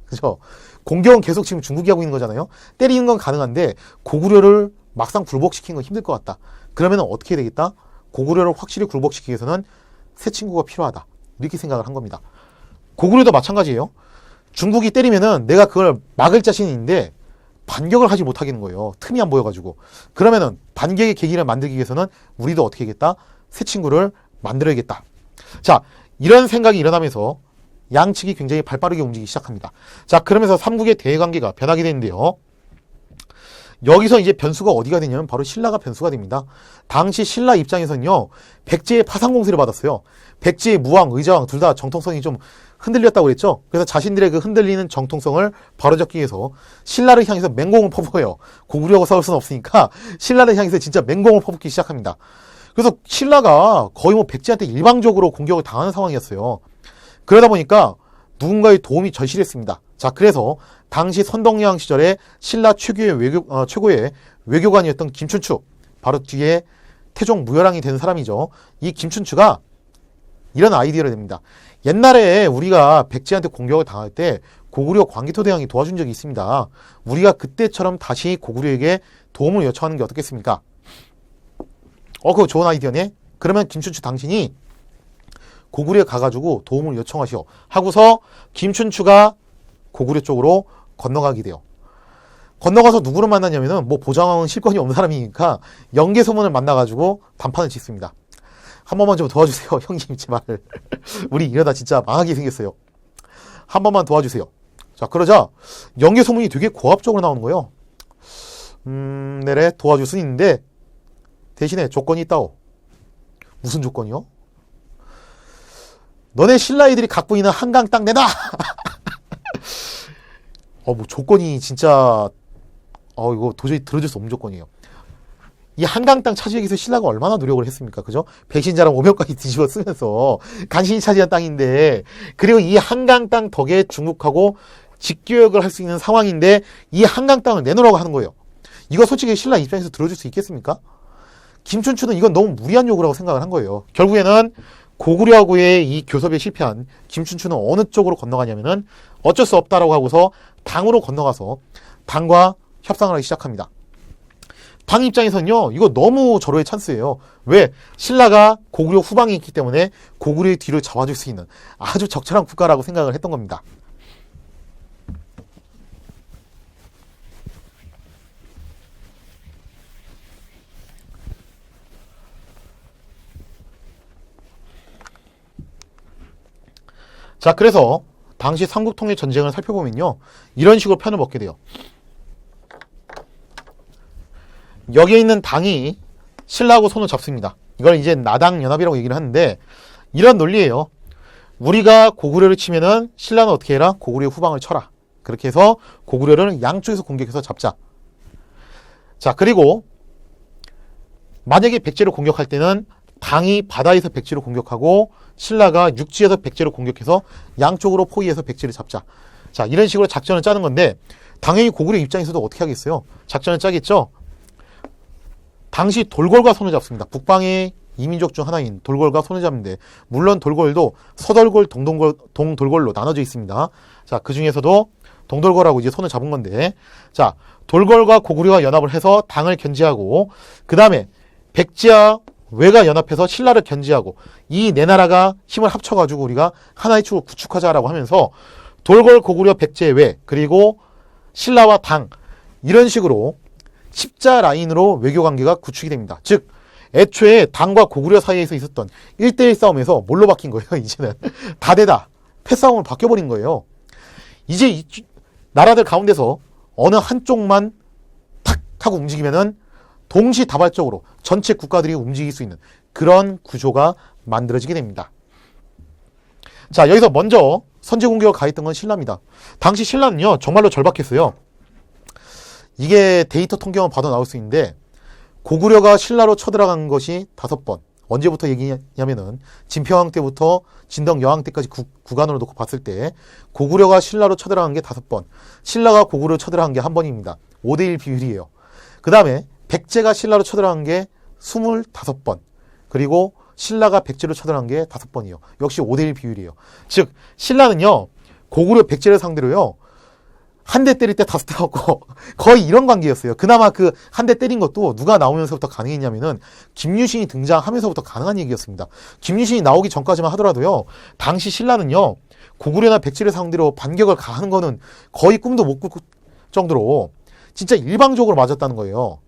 그죠? 공격은 계속 지금 중국이 하고 있는 거잖아요. 때리는 건 가능한데 고구려를 막상 굴복시키는 건 힘들 것 같다. 그러면 어떻게 해야 되겠다? 고구려를 확실히 굴복시키기 위해서는 새 친구가 필요하다. 이렇게 생각을 한 겁니다. 고구려도 마찬가지예요. 중국이 때리면은 내가 그걸 막을 자신이 있는데 반격을 하지 못하겠는 거예요. 틈이 안 보여가지고. 그러면은 반격의 계기를 만들기 위해서는 우리도 어떻게 하겠다? 새 친구를 만들어야겠다. 자, 이런 생각이 일어나면서 양측이 굉장히 발빠르게 움직이기 시작합니다. 자, 그러면서 삼국의 대외관계가 변하게 되는데요. 여기서 이제 변수가 어디가 되냐면 바로 신라가 변수가 됩니다. 당시 신라 입장에서는요, 백제의 파상 공세를 받았어요. 백제의 무왕, 의자왕 둘 다 정통성이 좀 흔들렸다고 그랬죠. 그래서 자신들의 그 흔들리는 정통성을 바로잡기 위해서 신라를 향해서 맹공을 퍼부어요. 고구려하고 싸울 수는 없으니까 신라를 향해서 진짜 맹공을 퍼붓기 시작합니다. 그래서 신라가 거의 뭐 백제한테 일방적으로 공격을 당하는 상황이었어요. 그러다 보니까 누군가의 도움이 절실했습니다. 자, 그래서 당시 선동여왕 시절에 신라 최고의 외교관이었던 김춘추, 바로 뒤에 태종 무열왕이 된 사람이죠. 이 김춘추가 이런 아이디어를 냅니다. 옛날에 우리가 백제한테 공격을 당할 때 고구려 광개토대왕이 도와준 적이 있습니다. 우리가 그때처럼 다시 고구려에게 도움을 요청하는 게 어떻겠습니까? 그거 좋은 아이디어네? 그러면 김춘추 당신이 고구려에 가가지고 도움을 요청하시오. 하고서 김춘추가 고구려 쪽으로 건너가게 돼요. 건너가서 누구를 만나냐면은 뭐 보장왕은 실권이 없는 사람이니까 영계소문을 만나가지고 단판을 짓습니다. 한 번만 좀 도와주세요. 형님 제발. 우리 이러다 진짜 망하게 생겼어요. 한 번만 도와주세요. 자, 그러자 영계소문이 되게 고압적으로 나오는 거예요. 네래 도와줄 수 있는데 대신에 조건이 있다오. 무슨 조건이요? 너네 신라애들이 갖고 있는 한강 땅 내놔. 뭐 조건이 진짜 이거 도저히 들어줄 수 없는 조건이에요. 이 한강 땅 차지하기 위해서 신라가 얼마나 노력을 했습니까? 그죠? 배신자랑 오명까지 뒤집어 쓰면서 간신히 차지한 땅인데, 그리고 이 한강 땅 덕에 중국하고 직교역을 할 수 있는 상황인데 이 한강 땅을 내놓으라고 하는 거예요. 이거 솔직히 신라 입장에서 들어줄 수 있겠습니까? 김춘추는 이건 너무 무리한 요구라고 생각을 한 거예요. 결국에는 고구려하고의 이 교섭에 실패한 김춘추는 어느 쪽으로 건너가냐면은 어쩔 수 없다라고 하고서 당으로 건너가서 당과 협상을 하기 시작합니다. 당 입장에서는요, 이거 너무 절호의 찬스예요. 왜? 신라가 고구려 후방에 있기 때문에 고구려의 뒤를 잡아줄 수 있는 아주 적절한 국가라고 생각을 했던 겁니다. 자, 그래서 당시 삼국통일 전쟁을 살펴보면요, 이런 식으로 편을 먹게 돼요. 여기에 있는 당이 신라하고 손을 잡습니다. 이걸 이제 나당연합이라고 얘기를 하는데, 이런 논리예요. 우리가 고구려를 치면은 신라는 어떻게 해라? 고구려의 후방을 쳐라. 그렇게 해서 고구려를 양쪽에서 공격해서 잡자. 자, 그리고 만약에 백제를 공격할 때는 당이 바다에서 백제를 공격하고 신라가 육지에서 백제를 공격해서 양쪽으로 포위해서 백제를 잡자. 자, 이런 식으로 작전을 짜는 건데 당연히 고구려 입장에서도 어떻게 하겠어요? 작전을 짜겠죠? 당시 돌궐과 손을 잡습니다. 북방의 이민족 중 하나인 돌궐과 손을 잡는데 물론 돌궐도 서돌궐, 동돌궐로 나눠져 있습니다. 자, 그 중에서도 동돌궐하고 이제 손을 잡은 건데 자, 돌궐과 고구려가 연합을 해서 당을 견제하고 그 다음에 백제와 외가 연합해서 신라를 견제하고 이 네 나라가 힘을 합쳐가지고 우리가 하나의 축을 구축하자라고 하면서 돌궐, 고구려, 백제, 외 그리고 신라와 당 이런 식으로 십자 라인으로 외교 관계가 구축이 됩니다. 즉 애초에 당과 고구려 사이에서 있었던 1대1 싸움에서 뭘로 바뀐 거예요? 이제는 다대다 패싸움으로 바뀌어버린 거예요. 이제 이 나라들 가운데서 어느 한쪽만 탁 하고 움직이면은 동시다발적으로 전체 국가들이 움직일 수 있는 그런 구조가 만들어지게 됩니다. 자, 여기서 먼저 선제 공격을 가했던 건 신라입니다. 당시 신라는요 정말로 절박했어요. 이게 데이터 통계만 봐도 나올 수 있는데 고구려가 신라로 쳐들어간 것이 5번. 언제부터 얘기냐면은 진평왕 때부터 진덕 여왕 때까지 구간으로 놓고 봤을 때 고구려가 신라로 쳐들어간 게 5번, 신라가 고구려로 쳐들어간 게 1번입니다. 5대1 비율이에요. 그 다음에 백제가 신라로 쳐들어간 게 25번, 그리고 신라가 백제로 쳐들어간 게 5번이에요. 역시 5대1 비율이에요. 즉 신라는요 고구려 백제를 상대로요 한 대 때릴 때 5대 맞고 거의 이런 관계였어요. 그나마 그 한 대 때린 것도 누가 나오면서부터 가능했냐면은 김유신이 등장하면서부터 가능한 얘기였습니다. 김유신이 나오기 전까지만 하더라도요 당시 신라는요 고구려나 백제를 상대로 반격을 가하는 거는 거의 꿈도 못 꿀 정도로 진짜 일방적으로 맞았다는 거예요.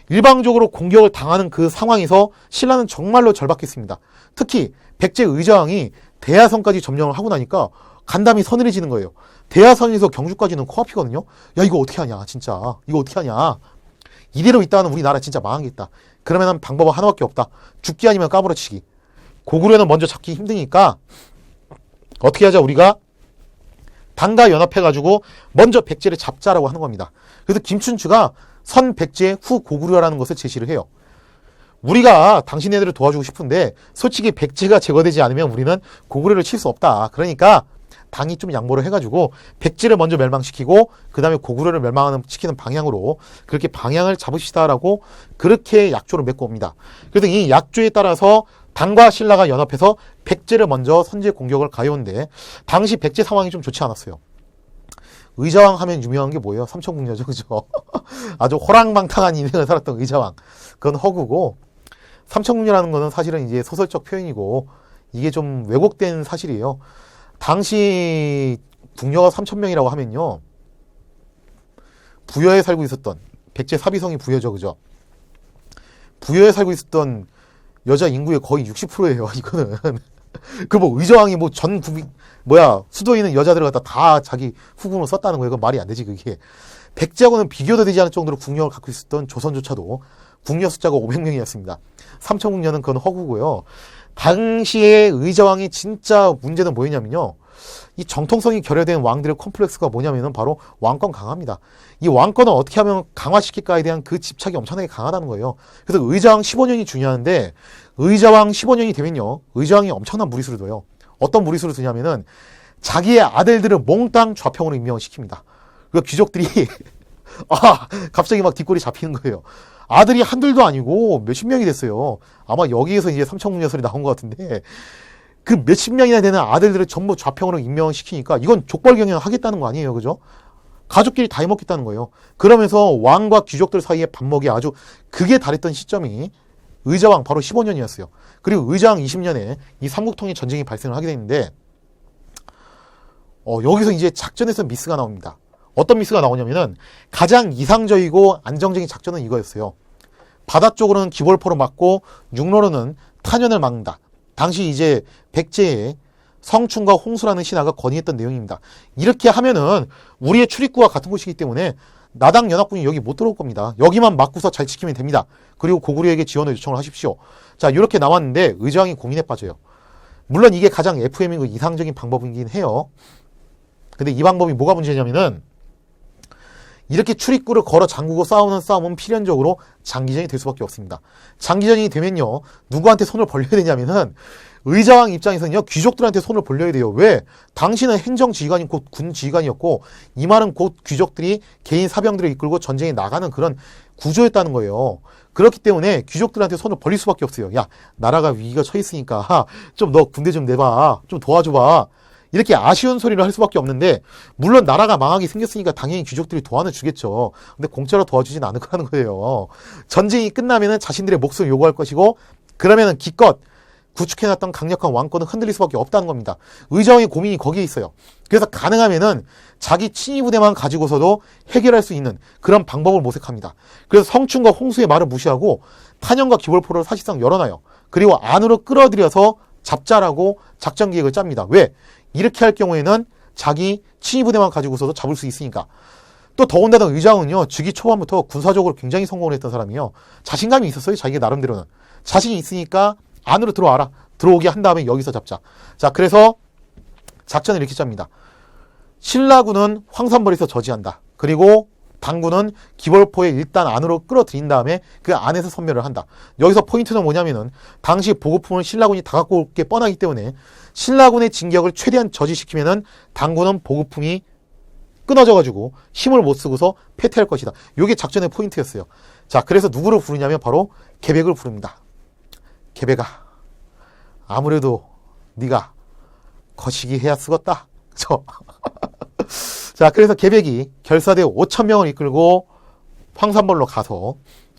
일방적으로 공격을 당하는 그 상황에서 신라는 정말로 절박했습니다. 특히 백제 의자왕이 대야성까지 점령을 하고 나니까 간담이 서늘해지는 거예요. 대야성에서 경주까지는 코앞이거든요. 야, 이거 어떻게 하냐, 진짜. 이거 어떻게 하냐. 이대로 있다가는 우리나라 진짜 망하겠다. 그러면 방법은 하나밖에 없다. 죽기 아니면 까부러치기. 고구려는 먼저 잡기 힘드니까 어떻게 하자, 우리가 당과 연합해가지고 먼저 백제를 잡자라고 하는 겁니다. 그래서 김춘추가 선 백제 후 고구려라는 것을 제시를 해요. 우리가 당신네들을 도와주고 싶은데 솔직히 백제가 제거되지 않으면 우리는 고구려를 칠 수 없다. 그러니까 당이 좀 양보를 해가지고 백제를 먼저 멸망시키고 그 다음에 고구려를 멸망시키는 방향으로 그렇게 방향을 잡으시다라고 그렇게 약조를 맺고 옵니다. 그래서 이 약조에 따라서 당과 신라가 연합해서 백제를 먼저 선제 공격을 가해온데 당시 백제 상황이 좀 좋지 않았어요. 의자왕 하면 유명한 게 뭐예요? 삼천궁녀죠, 그죠? 아주 호랑방탕한 인생을 살았던 의자왕. 그건 허구고 삼천궁녀라는 거는 사실은 이제 소설적 표현이고 이게 좀 왜곡된 사실이에요. 당시 궁녀가 3,000명이라고 하면요 부여에 살고 있었던 백제 사비성이 부여죠, 그죠? 부여에 살고 있었던 여자 인구의 거의 60%예요. 이거는 그 뭐 의자왕이 뭐 전 국민 수도에 있는 여자들을 갖다 다 자기 후궁으로 썼다는 거예요. 그건 말이 안 되지 그게. 백제하고는 비교도 되지 않을 정도로 궁녀를 갖고 있었던 조선조차도 궁녀 숫자가 500명이었습니다. 삼천궁녀는 그건 허구고요. 당시에 의자왕이 진짜 문제는 뭐였냐면요. 이 정통성이 결여된 왕들의 콤플렉스가 뭐냐면은 바로 왕권 강화입니다. 이 왕권을 어떻게 하면 강화시킬까에 대한 그 집착이 엄청나게 강하다는 거예요. 그래서 의자왕 15년이 중요한데 의자왕 15년이 되면요. 의자왕이 엄청난 무리수를 둬요. 어떤 무리수를 두냐면은 자기의 아들들을 몽땅 좌평으로 임명을 시킵니다. 그러니까 귀족들이 갑자기 막 뒷골이 잡히는 거예요. 아들이 한둘도 아니고 몇십 명이 됐어요. 아마 여기에서 이제 삼천궁녀설이 나온 것 같은데 그 몇십 명이나 되는 아들들을 전부 좌평으로 임명을 시키니까 이건 족벌경영 하겠다는 거 아니에요, 그죠? 가족끼리 다 해먹겠다는 거예요. 그러면서 왕과 귀족들 사이에 밥먹이 아주 극에 달했던 시점이 의자왕 바로 15년이었어요. 그리고 의자왕 20년에 이 삼국통일 전쟁이 발생을 하게 되는데 여기서 이제 작전에서 미스가 나옵니다. 어떤 미스가 나오냐면은 가장 이상적이고 안정적인 작전은 이거였어요. 바다 쪽으로는 기벌포로 막고 육로로는 탄연을 막는다. 당시 이제 백제의 성춘과 홍수라는 신하가 건의했던 내용입니다. 이렇게 하면은 우리의 출입구와 같은 곳이기 때문에 나당 연합군이 여기 못 들어올 겁니다. 여기만 막고서 잘 지키면 됩니다. 그리고 고구려에게 지원을 요청을 하십시오. 자, 이렇게 나왔는데 의자왕이 고민에 빠져요. 물론 이게 가장 FM이고 이상적인 방법이긴 해요. 근데 이 방법이 뭐가 문제냐면은 이렇게 출입구를 걸어 잠그고 싸우는 싸움은 필연적으로 장기전이 될 수밖에 없습니다. 장기전이 되면요, 누구한테 손을 벌려야 되냐면은 의자왕 입장에서는요, 귀족들한테 손을 벌려야 돼요. 왜? 당신은 행정지휘관이 곧 군지휘관이었고 이 말은 곧 귀족들이 개인 사병들을 이끌고 전쟁에 나가는 그런 구조였다는 거예요. 그렇기 때문에 귀족들한테 손을 벌릴 수밖에 없어요. 야, 나라가 위기가 처했으니까 좀 너 군대 좀 내봐. 좀 도와줘봐. 이렇게 아쉬운 소리를 할 수밖에 없는데, 물론 나라가 망하게 생겼으니까 당연히 귀족들이 도와는 주겠죠. 근데 공짜로 도와주진 않을 거라는 거예요. 전쟁이 끝나면은 자신들의 몫을 요구할 것이고, 그러면은 기껏 구축해놨던 강력한 왕권은 흔들릴 수밖에 없다는 겁니다. 의자왕의 고민이 거기에 있어요. 그래서 가능하면은 자기 친위 부대만 가지고서도 해결할 수 있는 그런 방법을 모색합니다. 그래서 성춘과 홍수의 말을 무시하고 탄영과 기벌포를 사실상 열어놔요. 그리고 안으로 끌어들여서 잡자라고 작전 계획을 짭니다. 왜? 이렇게 할 경우에는 자기 친위 부대만 가지고서도 잡을 수 있으니까. 또 더군다나 의장은요, 즉위 초반부터 군사적으로 굉장히 성공을 했던 사람이요. 자신감이 있었어요. 자기가 나름대로는. 자신이 있으니까 안으로 들어와라. 들어오게 한 다음에 여기서 잡자. 자, 그래서 작전을 이렇게 짭니다. 신라군은 황산벌에서 저지한다. 그리고 당군은 기벌포에 일단 안으로 끌어들인 다음에 그 안에서 선멸을 한다. 여기서 포인트는 뭐냐면은 당시 보급품을 신라군이 다 갖고 올 게 뻔하기 때문에 신라군의 진격을 최대한 저지시키면은 당군은 보급품이 끊어져가지고 힘을 못 쓰고서 패퇴할 것이다. 이게 작전의 포인트였어요. 자, 그래서 누구를 부르냐면 바로 계백을 부릅니다. 계백아, 아무래도 네가 거시기 해야 쓰겄다. 그쵸? 자, 그래서 계백이 결사대 5,000명을 이끌고 황산벌로 가서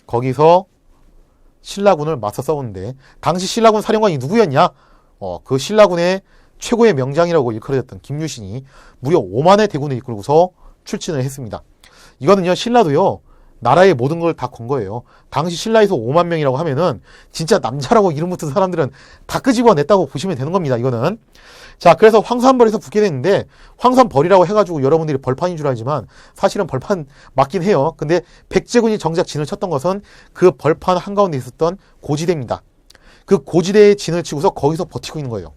거기서 신라군을 맞서 싸우는데, 당시 신라군 사령관이 누구였냐? 그 신라군의 최고의 명장이라고 일컬어졌던 김유신이 무려 5만의 대군을 이끌고서 출진을 했습니다. 이거는요, 신라도요, 나라의 모든 걸 다 건 거예요. 당시 신라에서 5만 명이라고 하면은 진짜 남자라고 이름 붙은 사람들은 다 끄집어냈다고 보시면 되는 겁니다. 이거는. 자, 그래서 황산벌에서 붙게 됐는데, 황산벌이라고 해가지고 여러분들이 벌판인 줄 알지만 사실은 벌판 맞긴 해요. 근데 백제군이 정작 진을 쳤던 것은 그 벌판 한가운데 있었던 고지대입니다. 그 고지대에 진을 치고서 거기서 버티고 있는 거예요.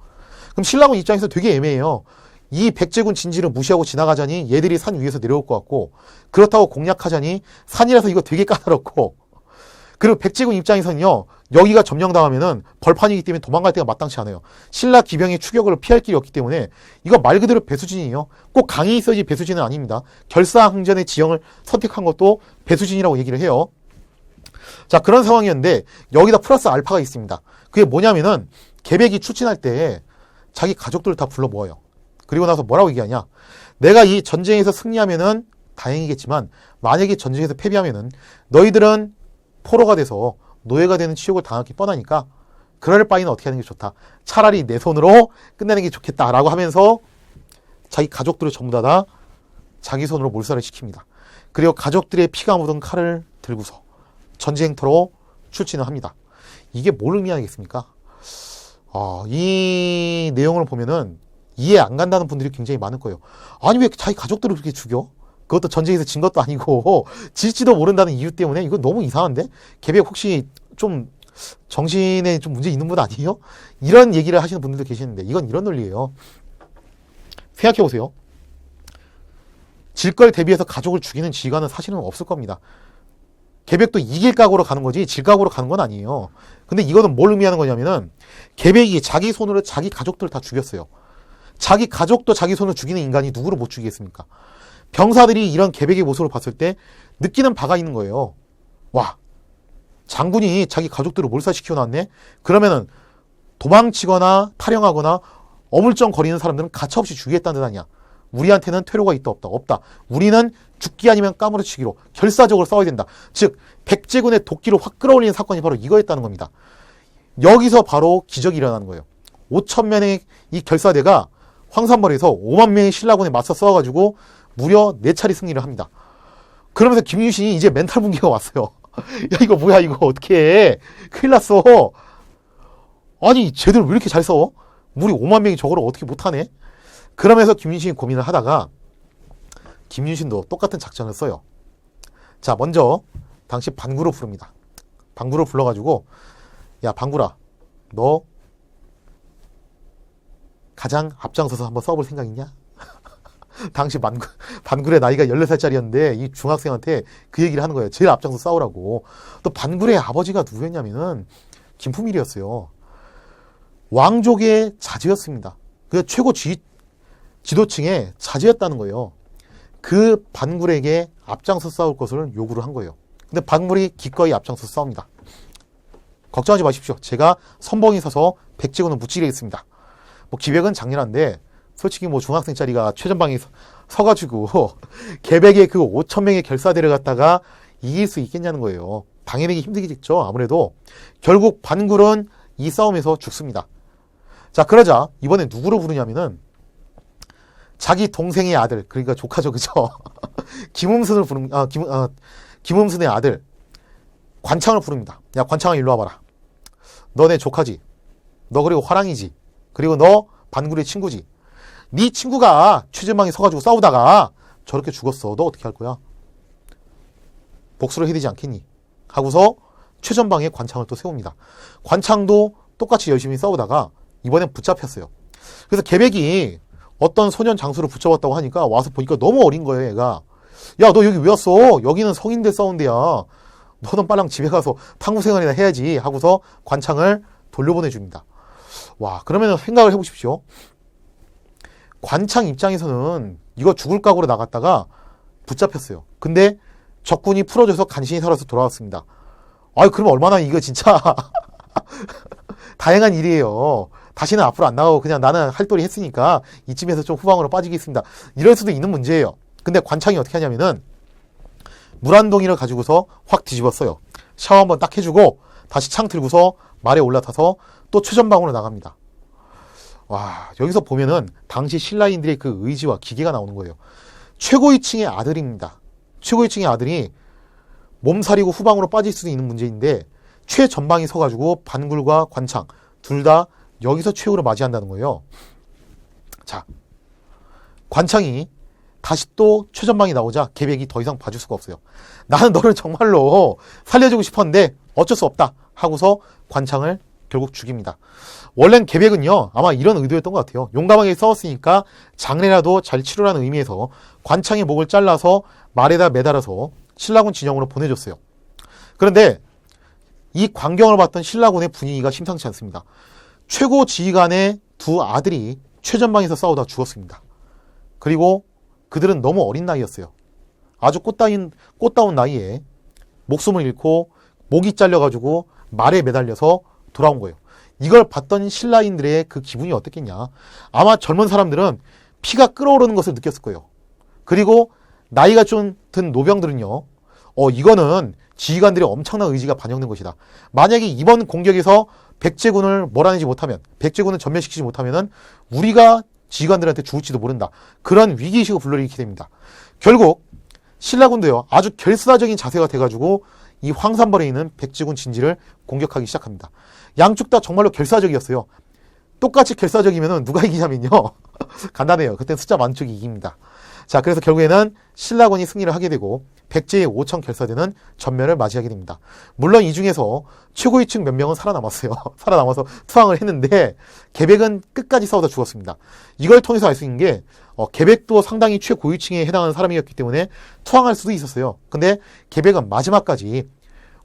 그럼 신라군 입장에서 되게 애매해요. 이 백제군 진지를 무시하고 지나가자니 얘들이 산 위에서 내려올 것 같고, 그렇다고 공략하자니 산이라서 이거 되게 까다롭고, 그리고 백제군 입장에서는요, 여기가 점령당하면은 벌판이기 때문에 도망갈 데가 마땅치 않아요. 신라 기병의 추격을 피할 길이 없기 때문에 이거 말 그대로 배수진이에요. 꼭 강이 있어야지 배수진은 아닙니다. 결사항전의 지형을 선택한 것도 배수진이라고 얘기를 해요. 자, 그런 상황이었는데 여기다 플러스 알파가 있습니다. 그게 뭐냐면은 계백이 출진할 때 자기 가족들을 다 불러 모아요. 그리고 나서 뭐라고 얘기하냐? 내가 이 전쟁에서 승리하면은 다행이겠지만 만약에 전쟁에서 패배하면은 너희들은 포로가 돼서 노예가 되는 치욕을 당하기 뻔하니까 그럴 바에는 어떻게 하는 게 좋다. 차라리 내 손으로 끝내는 게 좋겠다라고 하면서 자기 가족들을 전부 다 자기 손으로 몰살을 시킵니다. 그리고 가족들의 피가 묻은 칼을 들고서 전쟁터로 출진을 합니다. 이게 뭘 의미하겠습니까? 이 내용을 보면은 이해 안 간다는 분들이 굉장히 많을 거예요. 아니, 왜 자기 가족들을 그렇게 죽여? 그것도 전쟁에서 진 것도 아니고 질지도 모른다는 이유 때문에. 이거 너무 이상한데? 계백 혹시 좀 정신에 좀 문제 있는 분 아니에요? 이런 얘기를 하시는 분들도 계시는데 이건 이런 논리예요. 생각해보세요. 질 걸 대비해서 가족을 죽이는 지휘관은 사실은 없을 겁니다. 계백도 이길 각오로 가는 거지 질 각오로 가는 건 아니에요. 근데 이거는 뭘 의미하는 거냐면은 계백이 자기 손으로 자기 가족들을 다 죽였어요. 자기 가족도 자기 손으로 죽이는 인간이 누구를 못 죽이겠습니까? 병사들이 이런 계백의 모습을 봤을 때 느끼는 바가 있는 거예요. 와, 장군이 자기 가족들을 몰살시켜놨네? 그러면은 도망치거나 탈영하거나 어물쩡거리는 사람들은 가차없이 죽이겠다는 뜻 아니야. 우리한테는 퇴로가 있다 없다? 없다. 우리는 죽기 아니면 까무러치기로 결사적으로 싸워야 된다. 즉 백제군의 도끼를 확 끌어올리는 사건이 바로 이거였다는 겁니다. 여기서 바로 기적이 일어나는 거예요. 5,000명의 이 결사대가 황산벌에서 5만 명의 신라군에 맞서 싸워가지고 무려 4차례 승리를 합니다. 그러면서 김유신이 이제 멘탈 붕괴가 왔어요. 야, 이거 뭐야, 이거 어떻게 해? 큰일 났어. 아니, 쟤들 왜 이렇게 잘 싸워? 우리 5만 명이 저거를 어떻게 못하네? 그러면서 김유신이 고민을 하다가 김유신도 똑같은 작전을 써요. 자, 먼저 당시 반구를 부릅니다. 반구를 불러가지고, 야, 반구라, 너 가장 앞장서서 한번 써볼 생각 있냐? 당시 반굴의 나이가 14살짜리였는데 이 중학생한테 그 얘기를 하는 거예요. 제일 앞장서 싸우라고. 또 반굴의 아버지가 누구였냐면은 김품일이었어요. 왕족의 자제였습니다. 그 최고 지도층의 자제였다는 거예요. 그 반굴에게 앞장서 싸울 것을 요구를 한 거예요. 근데 반굴이 기꺼이 앞장서 싸웁니다. 걱정하지 마십시오. 제가 선봉이 서서 백제군을 무찌르겠습니다. 뭐 기획은 장렬한데 솔직히 뭐 중학생짜리가 최전방에 서가지고 계백의 그 5,000명의 결사대를 갖다가 이길 수 있겠냐는 거예요. 당연히 힘들겠죠. 아무래도 결국 반굴은 이 싸움에서 죽습니다. 자, 그러자 이번에 누구를 부르냐면은 자기 동생의 아들, 그러니까 조카죠, 그죠? 김음순을 김음순의 아들 관창을 부릅니다. 야, 관창아, 일로 와봐라. 너 내 조카지. 너 그리고 화랑이지. 그리고 너 반굴의 친구지. 네 친구가 최전방에 서가지고 싸우다가 저렇게 죽었어. 너 어떻게 할 거야? 복수를 해야 되지 않겠니? 하고서 최전방에 관창을 또 세웁니다. 관창도 똑같이 열심히 싸우다가 이번엔 붙잡혔어요. 그래서 계백이 어떤 소년 장수를 붙잡았다고 하니까 와서 보니까 너무 어린 거예요, 얘가. 야, 너 여기 왜 왔어? 여기는 성인들 싸운 데야. 너는 빨랑 집에 가서 탐구 생활이나 해야지. 하고서 관창을 돌려보내줍니다. 와, 그러면 생각을 해보십시오. 관창 입장에서는 이거 죽을 각오로 나갔다가 붙잡혔어요. 근데 적군이 풀어줘서 간신히 살아서 돌아왔습니다. 아유, 그러면 얼마나 이거 진짜 다행한 일이에요. 다시는 앞으로 안 나가고 그냥 나는 할도리 했으니까 이쯤에서 좀 후방으로 빠지겠습니다. 이럴 수도 있는 문제예요. 근데 관창이 어떻게 하냐면은 물 한 동이를 가지고서 확 뒤집었어요. 샤워 한번 딱 해주고 다시 창 들고서 말에 올라타서 또 최전방으로 나갑니다. 와, 여기서 보면은 당시 신라인들의 그 의지와 기계가 나오는 거예요. 최고위층의 아들입니다. 최고위층의 아들이 몸살이고 후방으로 빠질 수도 있는 문제인데 최전방에 서가지고 반굴과 관창 둘 다 여기서 최후를 맞이한다는 거예요. 자, 관창이 다시 또 최전방에 나오자 계백이 더 이상 봐줄 수가 없어요. 나는 너를 정말로 살려주고 싶었는데 어쩔 수 없다 하고서 관창을 결국 죽입니다. 원래는 계백은요 아마 이런 의도였던 것 같아요. 용감하게 싸웠으니까 장례라도 잘 치르라는 의미에서 관창의 목을 잘라서 말에다 매달아서 신라군 진영으로 보내줬어요. 그런데 이 광경을 봤던 신라군의 분위기가 심상치 않습니다. 최고 지휘관의 두 아들이 최전방에서 싸우다 죽었습니다. 그리고 그들은 너무 어린 나이였어요. 아주 꽃다운 나이에 목숨을 잃고 목이 잘려가지고 말에 매달려서 돌아온 거예요. 이걸 봤던 신라인들의 그 기분이 어떻겠냐. 아마 젊은 사람들은 피가 끓어오르는 것을 느꼈을 거예요. 그리고 나이가 좀 든 노병들은요. 이거는 지휘관들의 엄청난 의지가 반영된 것이다. 만약에 이번 공격에서 백제군을 몰아내지 못하면, 백제군을 전멸시키지 못하면은 우리가 지휘관들한테 죽을지도 모른다. 그런 위기의식을 불러일으키게 됩니다. 결국 신라군도요. 아주 결사적인 자세가 돼가지고 이 황산벌에 있는 백제군 진지를 공격하기 시작합니다. 양쪽 다 정말로 결사적이었어요. 똑같이 결사적이면 누가 이기냐면요. 간단해요. 그때는 숫자 많은 쪽이 이깁니다. 자, 그래서 결국에는 신라군이 승리를 하게 되고 백제의 5천 결사대는 전멸을 맞이하게 됩니다. 물론 이 중에서 최고위층 몇 명은 살아남았어요. 살아남아서 투항을 했는데 계백은 끝까지 싸우다 죽었습니다. 이걸 통해서 알 수 있는 게 계백도 상당히 최고위층에 해당하는 사람이었기 때문에 투항할 수도 있었어요. 근데 계백은 마지막까지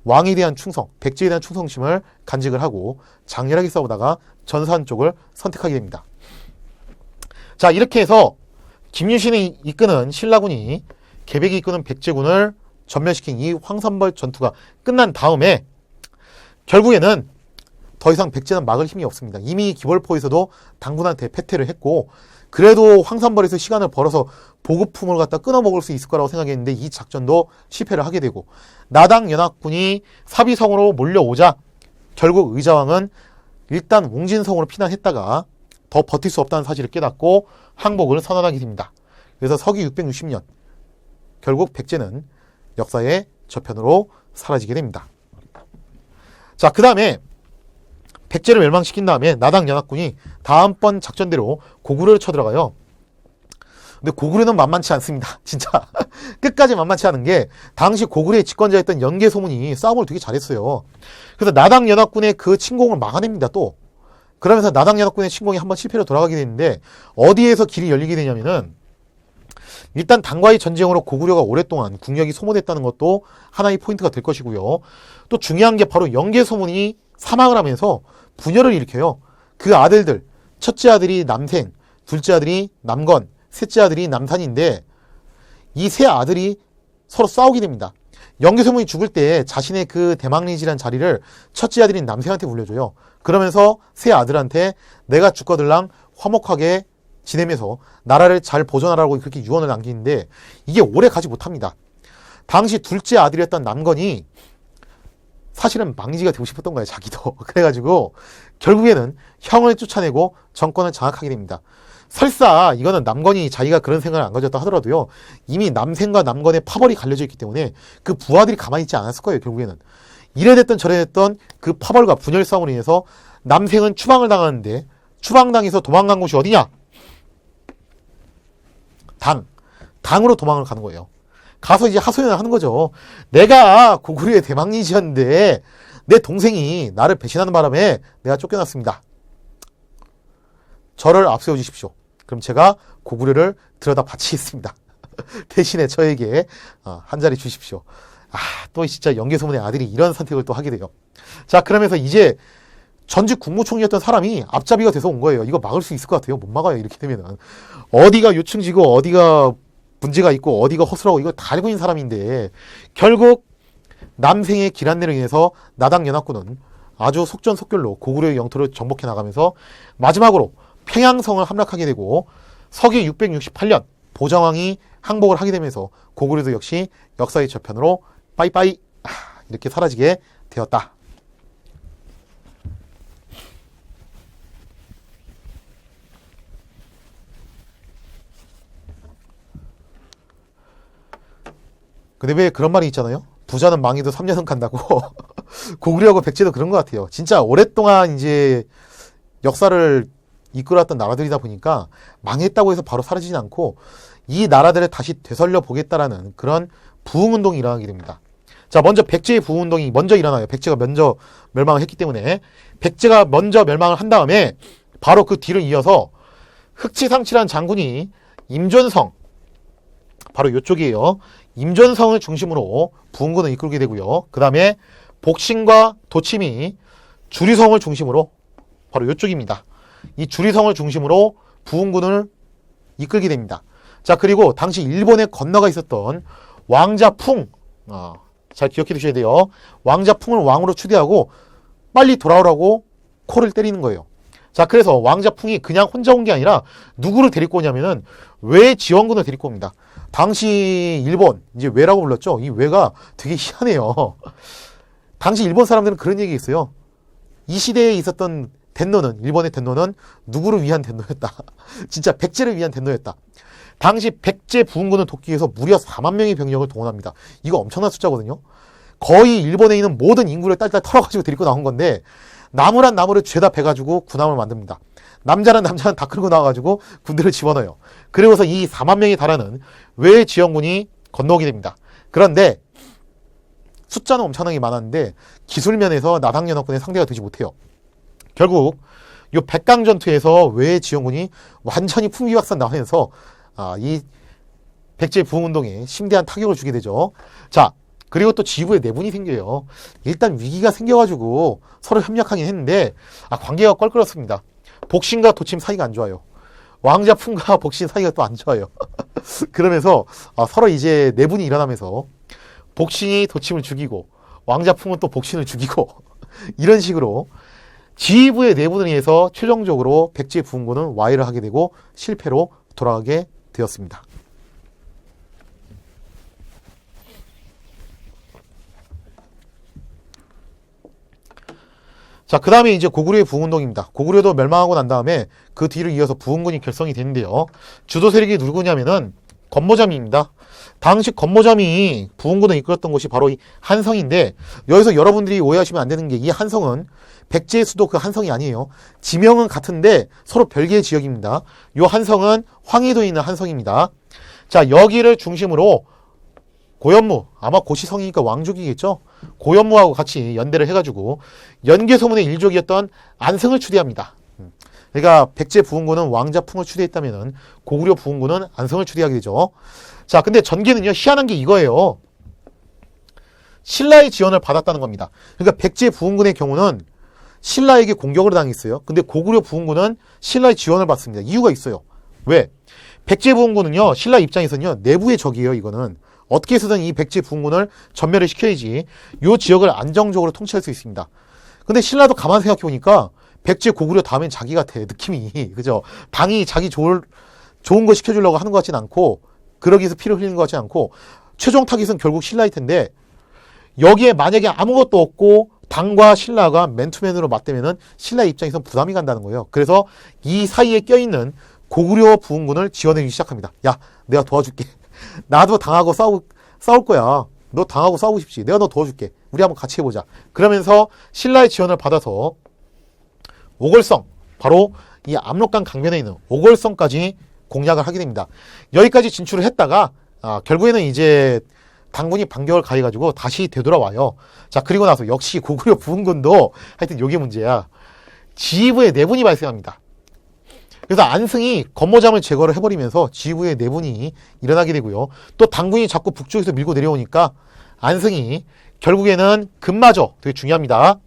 왕에 대한 충성, 백제에 대한 충성심을 간직을 하고 장렬하게 싸우다가 전사한 쪽을 선택하게 됩니다. 자, 이렇게 해서 김유신이 이끄는 신라군이 계백이 이끄는 백제군을 전멸시킨 이 황산벌 전투가 끝난 다음에 결국에는 더 이상 백제는 막을 힘이 없습니다. 이미 기벌포에서도 당군한테 패퇴를 했고 그래도 황산벌에서 시간을 벌어서 보급품을 갖다 끊어먹을 수 있을 거라고 생각했는데 이 작전도 실패를 하게 되고 나당 연합군이 사비성으로 몰려오자 결국 의자왕은 일단 웅진성으로 피난했다가 더 버틸 수 없다는 사실을 깨닫고 항복을 선언하게 됩니다. 그래서 서기 660년 결국 백제는 역사의 저편으로 사라지게 됩니다. 자, 그 다음에 백제를 멸망시킨 다음에 나당 연합군이 다음번 작전대로 고구려를 쳐들어가요. 근데 고구려는 만만치 않습니다. 진짜 끝까지 만만치 않은 게 당시 고구려의 집권자였던 연개소문이 싸움을 되게 잘했어요. 그래서 나당 연합군의 그 침공을 막아냅니다. 또 그러면서 나당 연합군의 침공이 한번 실패로 돌아가게 되는데 어디에서 길이 열리게 되냐면은 일단 당과의 전쟁으로 고구려가 오랫동안 국력이 소모됐다는 것도 하나의 포인트가 될 것이고요. 또 중요한 게 바로 영계소문이 사망을 하면서 분열을 일으켜요. 그 아들들, 첫째 아들이 남생, 둘째 아들이 남건, 셋째 아들이 남산인데 이 세 아들이 서로 싸우게 됩니다. 영계소문이 죽을 때 자신의 그 대망리지란 자리를 첫째 아들인 남생한테 물려줘요. 그러면서 세 아들한테 내가 죽거들랑 화목하게 지내면서 나라를 잘 보존하라고 그렇게 유언을 남기는데 이게 오래 가지 못합니다. 당시 둘째 아들이었던 남건이 사실은 망리지가 되고 싶었던 거예요, 자기도. 그래가지고 결국에는 형을 쫓아내고 정권을 장악하게 됩니다. 설사 이거는 남건이 자기가 그런 생각을 안 가졌다 하더라도요, 이미 남생과 남건의 파벌이 갈려져 있기 때문에 그 부하들이 가만히 있지 않았을 거예요. 결국에는 이래 됐던 저래 됐던 그 파벌과 분열 싸움으로 인해서 남생은 추방을 당하는데, 추방당해서 도망간 곳이 어디냐? 당으로 도망을 가는 거예요. 가서 이제 하소연을 하는 거죠. 내가 고구려의 대망리지였는데 내 동생이 나를 배신하는 바람에 내가 쫓겨났습니다. 저를 앞세워 주십시오. 그럼 제가 고구려를 들여다 바치겠습니다. 대신에 저에게 한 자리 주십시오. 또 진짜 영계소문의 아들이 이런 선택을 또 하게 돼요. 자, 그러면서 이제 전직 국무총리였던 사람이 앞잡이가 돼서 온 거예요. 이거 막을 수 있을 것 같아요. 못 막아요. 이렇게 되면은. 어디가 요충지고 어디가 문제가 있고 어디가 허술하고 이거 다 알고 있는 사람인데, 결국 남생의 길 안내로 인해서 나당연합군은 아주 속전속결로 고구려의 영토를 정복해 나가면서 마지막으로 평양성을 함락하게 되고 서기 668년 보정왕이 항복을 하게 되면서 고구려도 역시 역사의 저편으로 빠이빠이 이렇게 사라지게 되었다. 근데 왜 그런 말이 있잖아요. 부자는 망해도 3년은 간다고. 고구려하고 백제도 그런 것 같아요. 진짜 오랫동안 이제 역사를 이끌어왔던 나라들이다 보니까 망했다고 해서 바로 사라지진 않고 이 나라들을 다시 되살려 보겠다라는 그런 부흥운동이 일어나게 됩니다. 자, 먼저 백제의 부흥운동이 먼저 일어나요. 백제가 먼저 멸망을 했기 때문에 백제가 먼저 멸망을 한 다음에 바로 그 뒤를 이어서 흑치상치라는 장군이 임존성, 바로 이쪽이에요. 임존성을 중심으로 부흥군을 이끌게 되고요. 그 다음에 복신과 도침이 주리성을 중심으로, 바로 이쪽입니다. 이 주리성을 중심으로 부흥군을 이끌게 됩니다. 자, 그리고 당시 일본에 건너가 있었던 왕자풍, 잘 기억해 두셔야 돼요. 왕자풍을 왕으로 추대하고 빨리 돌아오라고 코를 때리는 거예요. 자, 그래서 왕자풍이 그냥 혼자 온 게 아니라 누구를 데리고 오냐면은 외 지원군을 데리고 옵니다. 당시 일본, 이제 외라고 불렀죠. 이 외가 되게 희한해요. 당시 일본 사람들은 그런 얘기 있어요. 이 시대에 있었던 덴노는, 일본의 덴노는 누구를 위한 덴노였다. 진짜 백제를 위한 덴노였다. 당시 백제 부흥군을 돕기 위해서 무려 4만 명의 병력을 동원합니다. 이거 엄청난 숫자거든요. 거의 일본에 있는 모든 인구를 딸딸 털어가지고 데리고 나온 건데, 나무란 나무를 죄다 베가지고 군함을 만듭니다. 남자란 남자는 다 끌고 나와가지고 군대를 집어넣어요. 그리고서 이 4만 명에 달하는 외 지원군이 건너오게 됩니다. 그런데 숫자는 엄청나게 많았는데 기술면에서 나당연합군의 상대가 되지 못해요. 결국 이 백강전투에서 외 지원군이 완전히 풍비박산 나면서 이 백제 부흥운동에 심대한 타격을 주게 되죠. 자, 그리고 또 지부에 내분이 생겨요. 일단 위기가 생겨가지고 서로 협력하긴 했는데 관계가 껄끄럽습니다. 복신과 도침 사이가 안 좋아요. 왕자풍과 복신 사이가 또 안 좋아요. 그러면서 서로 이제 내분이 일어나면서 복신이 도침을 죽이고 왕자풍은 또 복신을 죽이고 이런 식으로 지부의 내분을 위해서 최종적으로 백제 부흥군은 와해를 하게 되고 실패로 돌아가게 되었습니다. 자, 그 다음에 이제 고구려의 부흥운동입니다. 고구려도 멸망하고 난 다음에 그 뒤를 이어서 부흥군이 결성이 되는데요. 주도 세력이 누구냐면은 건모잠입니다. 당시 건모잠이 부흥군을 이끌었던 곳이 바로 이 한성인데, 여기서 여러분들이 오해하시면 안 되는 게, 이 한성은 백제의 수도 그 한성이 아니에요. 지명은 같은데 서로 별개의 지역입니다. 이 한성은 황해도에 있는 한성입니다. 자, 여기를 중심으로 고현무, 아마 고시성이니까 왕족이겠죠. 고현무하고 같이 연대를 해가지고 연개소문의 일족이었던 안승을 추대합니다. 그러니까 백제 부흥군은 왕자풍을 추대했다면은 고구려 부흥군은 안성을 추대하게 되죠. 자, 근데 전개는요, 희한한 게 이거예요. 신라의 지원을 받았다는 겁니다. 그러니까 백제 부흥군의 경우는 신라에게 공격을 당했어요. 근데 고구려 부흥군은 신라의 지원을 받습니다. 이유가 있어요. 왜? 백제 부흥군은요, 신라 입장에서는요, 내부의 적이에요. 이거는 어떻게 해서든 이 백제 부흥군을 전멸을 시켜야지 이 지역을 안정적으로 통치할 수 있습니다. 근데 신라도 가만 생각해 보니까 백제 고구려 다음엔 자기 같아. 느낌이 그죠? 당이 자기 좋은 거 시켜주려고 하는 것 같진 않고, 그러기 위해서 피를 흘리는 것 같진 않고, 최종 타깃은 결국 신라일 텐데, 여기에 만약에 아무것도 없고 당과 신라가 맨투맨으로 맞대면은 신라 입장에서 부담이 간다는 거예요. 그래서 이 사이에 껴있는 고구려 부흥군을 지원해주기 시작합니다. 야, 내가 도와줄게. 나도 당하고 싸울 거야. 너 당하고 싸우고 싶지. 내가 너 도와줄게. 우리 한번 같이 해보자. 그러면서 신라의 지원을 받아서 오걸성, 바로 이 압록강 강변에 있는 오걸성까지 공략을 하게 됩니다. 여기까지 진출을 했다가 결국에는 이제 당군이 반격을 가해가지고 다시 되돌아와요. 자, 그리고 나서 역시 고구려 부흥군도 하여튼 요게 문제야. 지휘부의 내분이 발생합니다. 그래서 안승이 건모잠을 제거를 해버리면서 지휘부의 내분이 일어나게 되고요. 또 당군이 자꾸 북쪽에서 밀고 내려오니까 안승이 결국에는 금마저, 되게 중요합니다.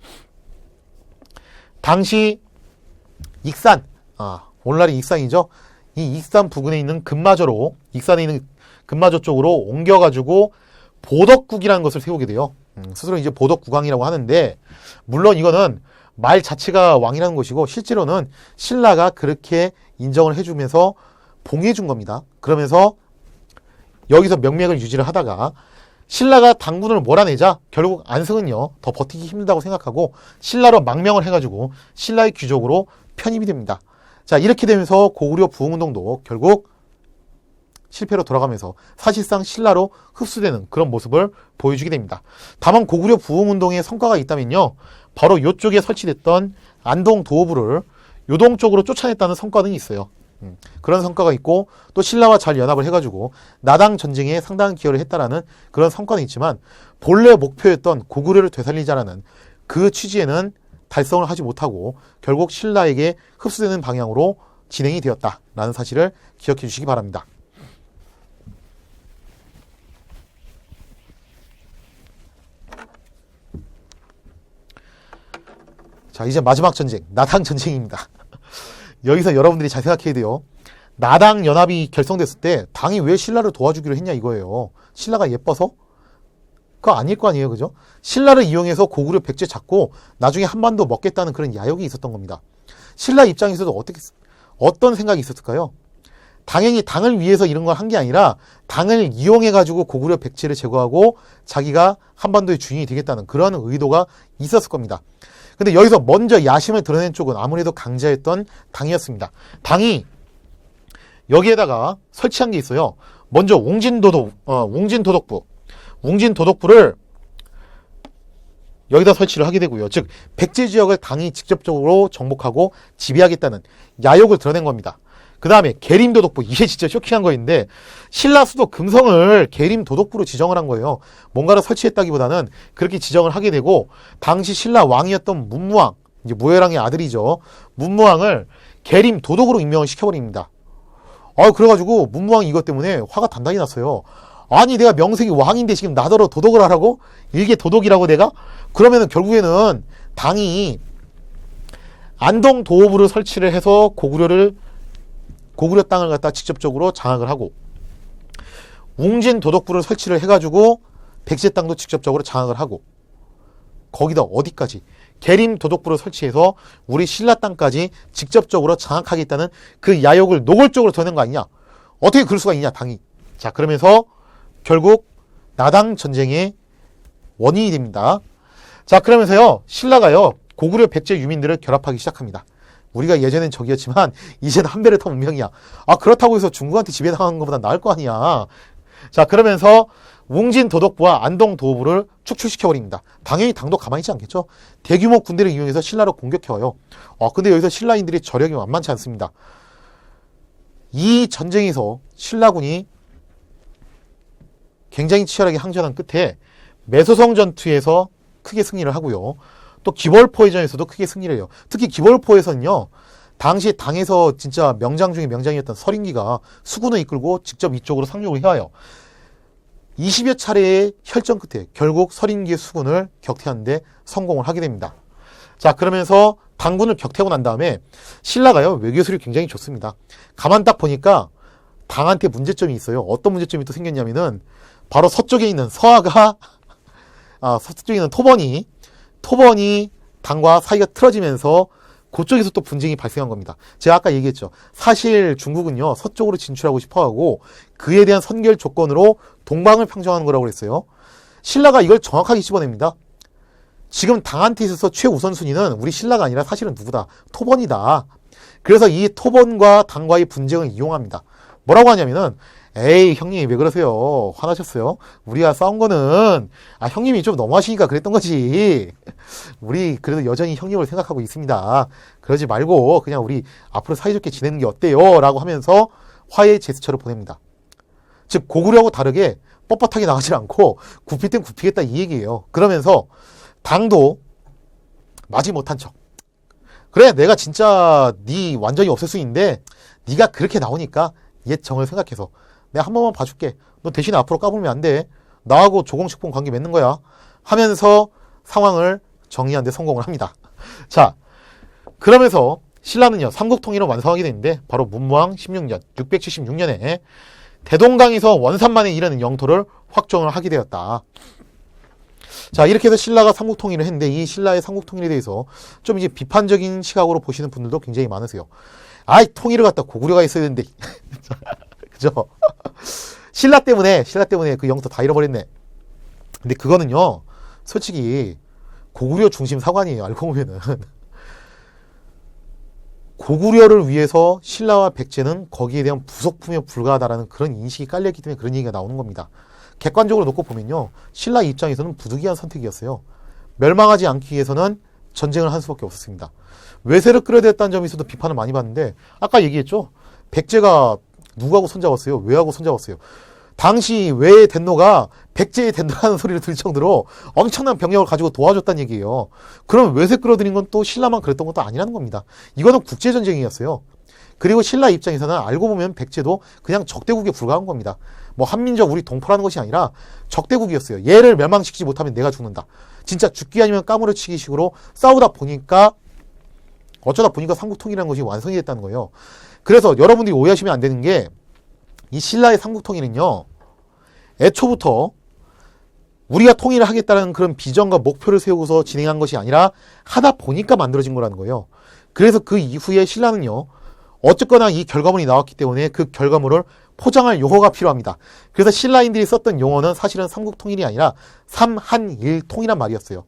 당시 익산, 오늘날이 익산이죠. 이 익산 부근에 있는 금마저로, 익산에 있는 금마저 쪽으로 옮겨가지고 보덕국이라는 것을 세우게 돼요. 스스로 이제 보덕국왕이라고 하는데, 물론 이거는 말 자체가 왕이라는 것이고 실제로는 신라가 그렇게 인정을 해주면서 봉해준 겁니다. 그러면서 여기서 명맥을 유지를 하다가 신라가 당군을 몰아내자 결국 안승은요, 더 버티기 힘들다고 생각하고 신라로 망명을 해가지고 신라의 귀족으로 편입이 됩니다. 자, 이렇게 되면서 고구려 부흥운동도 결국 실패로 돌아가면서 사실상 신라로 흡수되는 그런 모습을 보여주게 됩니다. 다만 고구려 부흥운동의 성과가 있다면요, 바로 이쪽에 설치됐던 안동 도호부를 요동 쪽으로 쫓아냈다는 성과는 있어요. 그런 성과가 있고, 또 신라와 잘 연합을 해가지고 나당 전쟁에 상당한 기여를 했다라는 그런 성과는 있지만, 본래 목표였던 고구려를 되살리자라는 그 취지에는 달성을 하지 못하고 결국 신라에게 흡수되는 방향으로 진행이 되었다라는 사실을 기억해 주시기 바랍니다. 자, 이제 마지막 전쟁, 나당 전쟁입니다. 여기서 여러분들이 잘 생각해야 돼요. 나당 연합이 결성됐을 때 당이 왜 신라를 도와주기로 했냐 이거예요. 신라가 예뻐서? 그거 아닐 거 아니에요, 그죠? 신라를 이용해서 고구려 백제 잡고 나중에 한반도 먹겠다는 그런 야욕이 있었던 겁니다. 신라 입장에서도 어떤 생각이 있었을까요? 당연히 당을 위해서 이런 걸 한 게 아니라 당을 이용해가지고 고구려 백제를 제거하고 자기가 한반도의 주인이 되겠다는 그런 의도가 있었을 겁니다. 근데 여기서 먼저 야심을 드러낸 쪽은 아무래도 강자였던 당이었습니다. 당이 여기에다가 설치한 게 있어요. 먼저 웅진도덕부를 여기다 설치를 하게 되고요. 즉 백제 지역을 당이 직접적으로 정복하고 지배하겠다는 야욕을 드러낸 겁니다. 그 다음에 계림도덕부, 이게 진짜 쇼킹한 거인데 신라 수도 금성을 계림도덕부로 지정을 한 거예요. 뭔가를 설치했다기보다는 그렇게 지정을 하게 되고, 당시 신라 왕이었던 문무왕, 이제 무열왕의 아들이죠. 문무왕을 계림도덕으로 임명을 시켜버립니다. 그래가지고 문무왕이 이것 때문에 화가 단단히 났어요. 아니, 내가 명색이 왕인데 지금 나더러 도덕을 하라고? 이게 도덕이라고 내가? 그러면은 결국에는 당이 안동 도호부를 설치를 해서 고구려 땅을 갖다 직접적으로 장악을 하고, 웅진 도덕부를 설치를 해가지고 백제 땅도 직접적으로 장악을 하고, 거기다 어디까지 계림 도덕부를 설치해서 우리 신라 땅까지 직접적으로 장악하겠다는 그 야욕을 노골적으로 드러낸 거 아니냐? 어떻게 그럴 수가 있냐, 당이. 자, 그러면서 결국 나당 전쟁의 원인이 됩니다. 자, 그러면서요, 신라가요, 고구려 백제 유민들을 결합하기 시작합니다. 우리가 예전엔 적이었지만 이제는 한 배를 탄 운명이야. 그렇다고 해서 중국한테 지배당하는 것보다 나을 거 아니야. 자, 그러면서 웅진 도덕부와 안동 도호부를 축출시켜버립니다. 당연히 당도 가만히 있지 않겠죠. 대규모 군대를 이용해서 신라를 공격해와요. 근데 여기서 신라인들이 저력이 만만치 않습니다. 이 전쟁에서 신라군이 굉장히 치열하게 항전한 끝에 매소성 전투에서 크게 승리를 하고요. 또 기벌포해전에서도 크게 승리를 해요. 특히 기벌포에서는요, 당시 당에서 진짜 명장 중에 명장이었던 서린기가 수군을 이끌고 직접 이쪽으로 상륙을 해와요. 20여 차례의 혈전 끝에 결국 서린기의 수군을 격퇴하는데 성공을 하게 됩니다. 자, 그러면서 당군을 격퇴하고 난 다음에 신라가요, 외교술이 굉장히 좋습니다. 가만 딱 보니까 당한테 문제점이 있어요. 어떤 문제점이 또 생겼냐면은 바로 서쪽에 있는 서아가 서쪽에 있는 토번이 당과 사이가 틀어지면서 그쪽에서 또 분쟁이 발생한 겁니다. 제가 아까 얘기했죠. 사실 중국은요, 서쪽으로 진출하고 싶어하고 그에 대한 선결 조건으로 동방을 평정하는 거라고 그랬어요. 신라가 이걸 정확하게 찝어냅니다. 지금 당한테 있어서 최우선순위는 우리 신라가 아니라 사실은 누구다? 토번이다. 그래서 이 토번과 당과의 분쟁을 이용합니다. 뭐라고 하냐면은, 에이, 형님, 왜 그러세요? 화나셨어요? 우리가 싸운 거는, 형님이 좀 너무하시니까 그랬던 거지. 우리 그래도 여전히 형님을 생각하고 있습니다. 그러지 말고, 그냥 우리 앞으로 사이좋게 지내는 게 어때요? 라고 하면서 화해의 제스처를 보냅니다. 즉, 고구려하고 다르게 뻣뻣하게 나가지 않고, 굽힐 땐 굽히겠다 이 얘기예요. 그러면서, 당도 마지못한 척. 그래, 내가 진짜 네 완전히 없앨 수 있는데, 네가 그렇게 나오니까 옛 정을 생각해서 내가 한 번만 봐줄게. 너 대신에 앞으로 까불면 안 돼. 나하고 조공식품 관계 맺는 거야. 하면서 상황을 정리하는 데 성공을 합니다. 자, 그러면서 신라는요, 삼국통일을 완성하게 되는데 바로 문무왕 16년, 676년에 대동강에서 원산만에 이르는 영토를 확정을 하게 되었다. 자, 이렇게 해서 신라가 삼국통일을 했는데 이 신라의 삼국통일에 대해서 좀 이제 비판적인 시각으로 보시는 분들도 굉장히 많으세요. 통일을 갖다 고구려가 있어야 되는데. 그죠? 신라 때문에 그 영토 다 잃어버렸네. 근데 그거는요, 솔직히 고구려 중심 사관이에요. 알고 보면은. 고구려를 위해서 신라와 백제는 거기에 대한 부속품에 불과하다라는 그런 인식이 깔렸기 때문에 그런 얘기가 나오는 겁니다. 객관적으로 놓고 보면요, 신라 입장에서는 부득이한 선택이었어요. 멸망하지 않기 위해서는 전쟁을 할 수밖에 없었습니다. 외세를 끌어들였다는 점에서도 비판을 많이 받는데, 아까 얘기했죠. 백제가 누구하고 손잡았어요? 왜하고 손잡았어요? 당시 외의 덴노가 백제의 덴노라는 소리를 들을 정도로 엄청난 병력을 가지고 도와줬다는 얘기예요. 그럼 외세 끌어들인 건 또 신라만 그랬던 것도 아니라는 겁니다. 이거는 국제전쟁이었어요. 그리고 신라 입장에서는 알고 보면 백제도 그냥 적대국에 불과한 겁니다. 뭐 한민족 우리 동포라는 것이 아니라 적대국이었어요. 얘를 멸망시키지 못하면 내가 죽는다. 진짜 죽기 아니면 까무러치기 식으로 싸우다 보니까 어쩌다 보니까 삼국통일이라는 것이 완성이 됐다는 거예요. 그래서 여러분들이 오해하시면 안 되는 게, 이 신라의 삼국통일은요, 애초부터 우리가 통일을 하겠다는 그런 비전과 목표를 세우고서 진행한 것이 아니라 하다 보니까 만들어진 거라는 거예요. 그래서 그 이후에 신라는요, 어쨌거나 이 결과물이 나왔기 때문에 그 결과물을 포장할 용어가 필요합니다. 그래서 신라인들이 썼던 용어는 사실은 삼국통일이 아니라 삼한일통이란 말이었어요.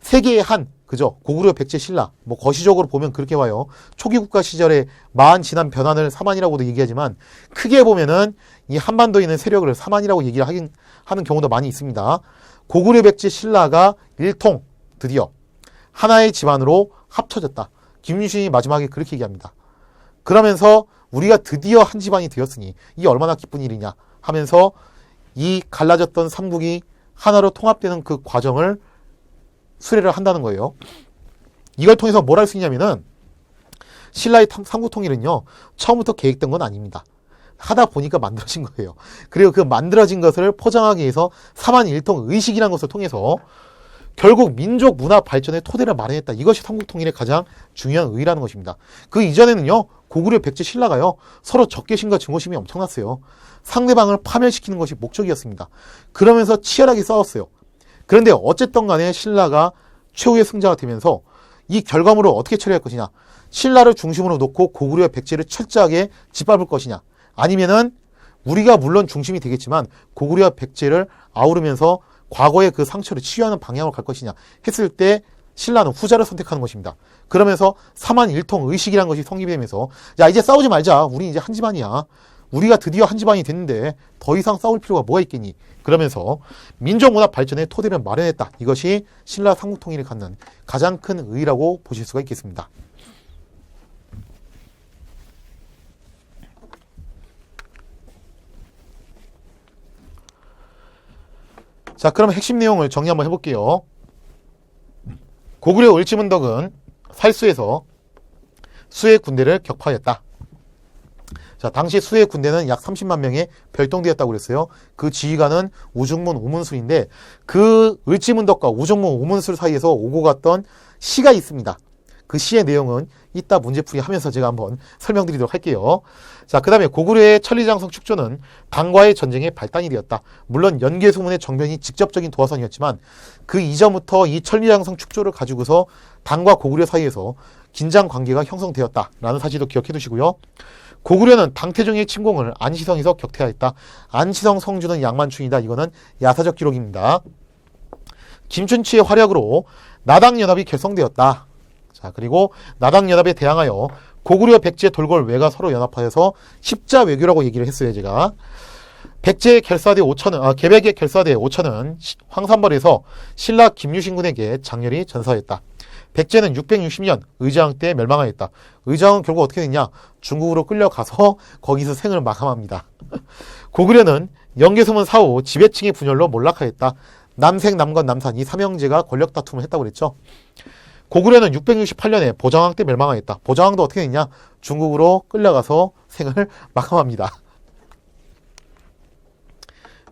세 개의 한, 그죠? 고구려, 백제, 신라. 뭐 거시적으로 보면 그렇게 와요. 초기 국가 시절에 마한 지난 변환을 사만이라고도 얘기하지만, 크게 보면은 이 한반도에 있는 세력을 사만이라고 얘기를 하는 경우도 많이 있습니다. 고구려, 백제, 신라가 일통, 드디어 하나의 집안으로 합쳐졌다. 김유신이 마지막에 그렇게 얘기합니다. 그러면서 우리가 드디어 한 집안이 되었으니 이게 얼마나 기쁜 일이냐 하면서 이 갈라졌던 삼국이 하나로 통합되는 그 과정을 수레를 한다는 거예요. 이걸 통해서 뭘 할 수 있냐면은, 신라의 삼국통일은요, 처음부터 계획된 건 아닙니다. 하다 보니까 만들어진 거예요. 그리고 그 만들어진 것을 포장하기 위해서 삼한일통 의식이라는 것을 통해서 결국 민족 문화 발전의 토대를 마련했다. 이것이 삼국통일의 가장 중요한 의의라는 것입니다. 그 이전에는요, 고구려, 백제, 신라가요, 서로 적개심과 증오심이 엄청났어요. 상대방을 파멸시키는 것이 목적이었습니다. 그러면서 치열하게 싸웠어요. 그런데 어쨌든 간에 신라가 최후의 승자가 되면서 이 결과물을 어떻게 처리할 것이냐, 신라를 중심으로 놓고 고구려와 백제를 철저하게 짓밟을 것이냐, 아니면은 우리가 물론 중심이 되겠지만 고구려와 백제를 아우르면서 과거의 그 상처를 치유하는 방향으로 갈 것이냐 했을 때 신라는 후자를 선택하는 것입니다. 그러면서 삼한일통 의식이라는 것이 성립이 되면서, 야, 이제 싸우지 말자. 우리 이제 한 집안이야. 우리가 드디어 한 집안이 됐는데 더 이상 싸울 필요가 뭐가 있겠니? 그러면서 민족문화 발전의 토대를 마련했다. 이것이 신라 삼국통일을 갖는 가장 큰 의의라고 보실 수가 있겠습니다. 자, 그럼 핵심 내용을 정리 한번 해볼게요. 고구려 을지문덕은 살수에서 수의 군대를 격파했다. 자, 당시 수의 군대는 약 30만 명에 별동되었다고 그랬어요. 그 지휘관은 우중문 우문술인데 그 을지문덕과 우중문 우문술 사이에서 오고 갔던 시가 있습니다. 그 시의 내용은 이따 문제풀이 하면서 제가 한번 설명드리도록 할게요. 자, 그 다음에 고구려의 천리장성 축조는 당과의 전쟁의 발단이 되었다. 물론 연개소문의 정변이 직접적인 도화선이었지만 그 이전부터 이 천리장성 축조를 가지고서 당과 고구려 사이에서 긴장 관계가 형성되었다라는 사실도 기억해 두시고요. 고구려는 당태종의 침공을 안시성에서 격퇴하였다. 안시성 성주는 양만춘이다. 이거는 야사적 기록입니다. 김춘치의 활약으로 나당연합이 결성되었다. 자, 그리고 나당연합에 대항하여 고구려, 백제, 돌골, 외가 서로 연합하여서 십자외교라고 얘기를 했어요, 제가. 백제의 결사대 5천은, 계백의 결사대 5천은 황산벌에서 신라 김유신군에게 장렬히 전사했다. 백제는 660년 의자왕 때 멸망하였다. 의자왕은 결국 어떻게 됐냐? 중국으로 끌려가서 거기서 생을 마감합니다. 고구려는 연개소문 사후 지배층의 분열로 몰락하였다. 남색, 남건, 남산 이 삼형제가 권력 다툼을 했다고 그랬죠. 고구려는 668년에 보장왕 때 멸망하였다. 보장왕도 어떻게 됐냐? 중국으로 끌려가서 생을 마감합니다.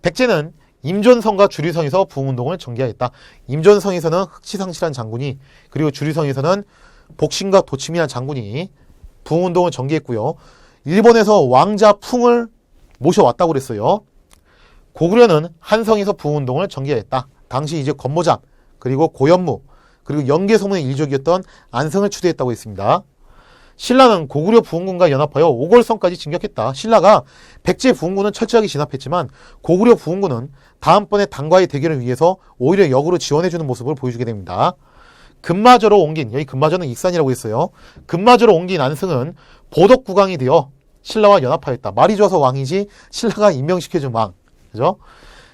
백제는 임존성과 주류성에서 부흥운동을 전개하였다. 임존성에서는 흑치상실한 장군이, 그리고 주류성에서는 복신과 도침이한 장군이 부흥운동을 전개했고요. 일본에서 왕자 풍을 모셔왔다고 그랬어요. 고구려는 한성에서 부흥운동을 전개했다. 당시 이제 권모잠, 그리고 고현무, 그리고 연개소문의 일족이었던 안성을 추대했다고 했습니다. 신라는 고구려 부흥군과 연합하여 오골성까지 진격했다. 신라가 백제 부흥군은 철저하게 진압했지만 고구려 부흥군은 다음번에 당과의 대결을 위해서 오히려 역으로 지원해주는 모습을 보여주게 됩니다. 금마저로 옮긴, 여기 금마저는 익산이라고 했어요. 금마저로 옮긴 안승은 보덕국왕이 되어 신라와 연합하였다. 말이 좋아서 왕이지 신라가 임명시켜준 왕. 그죠?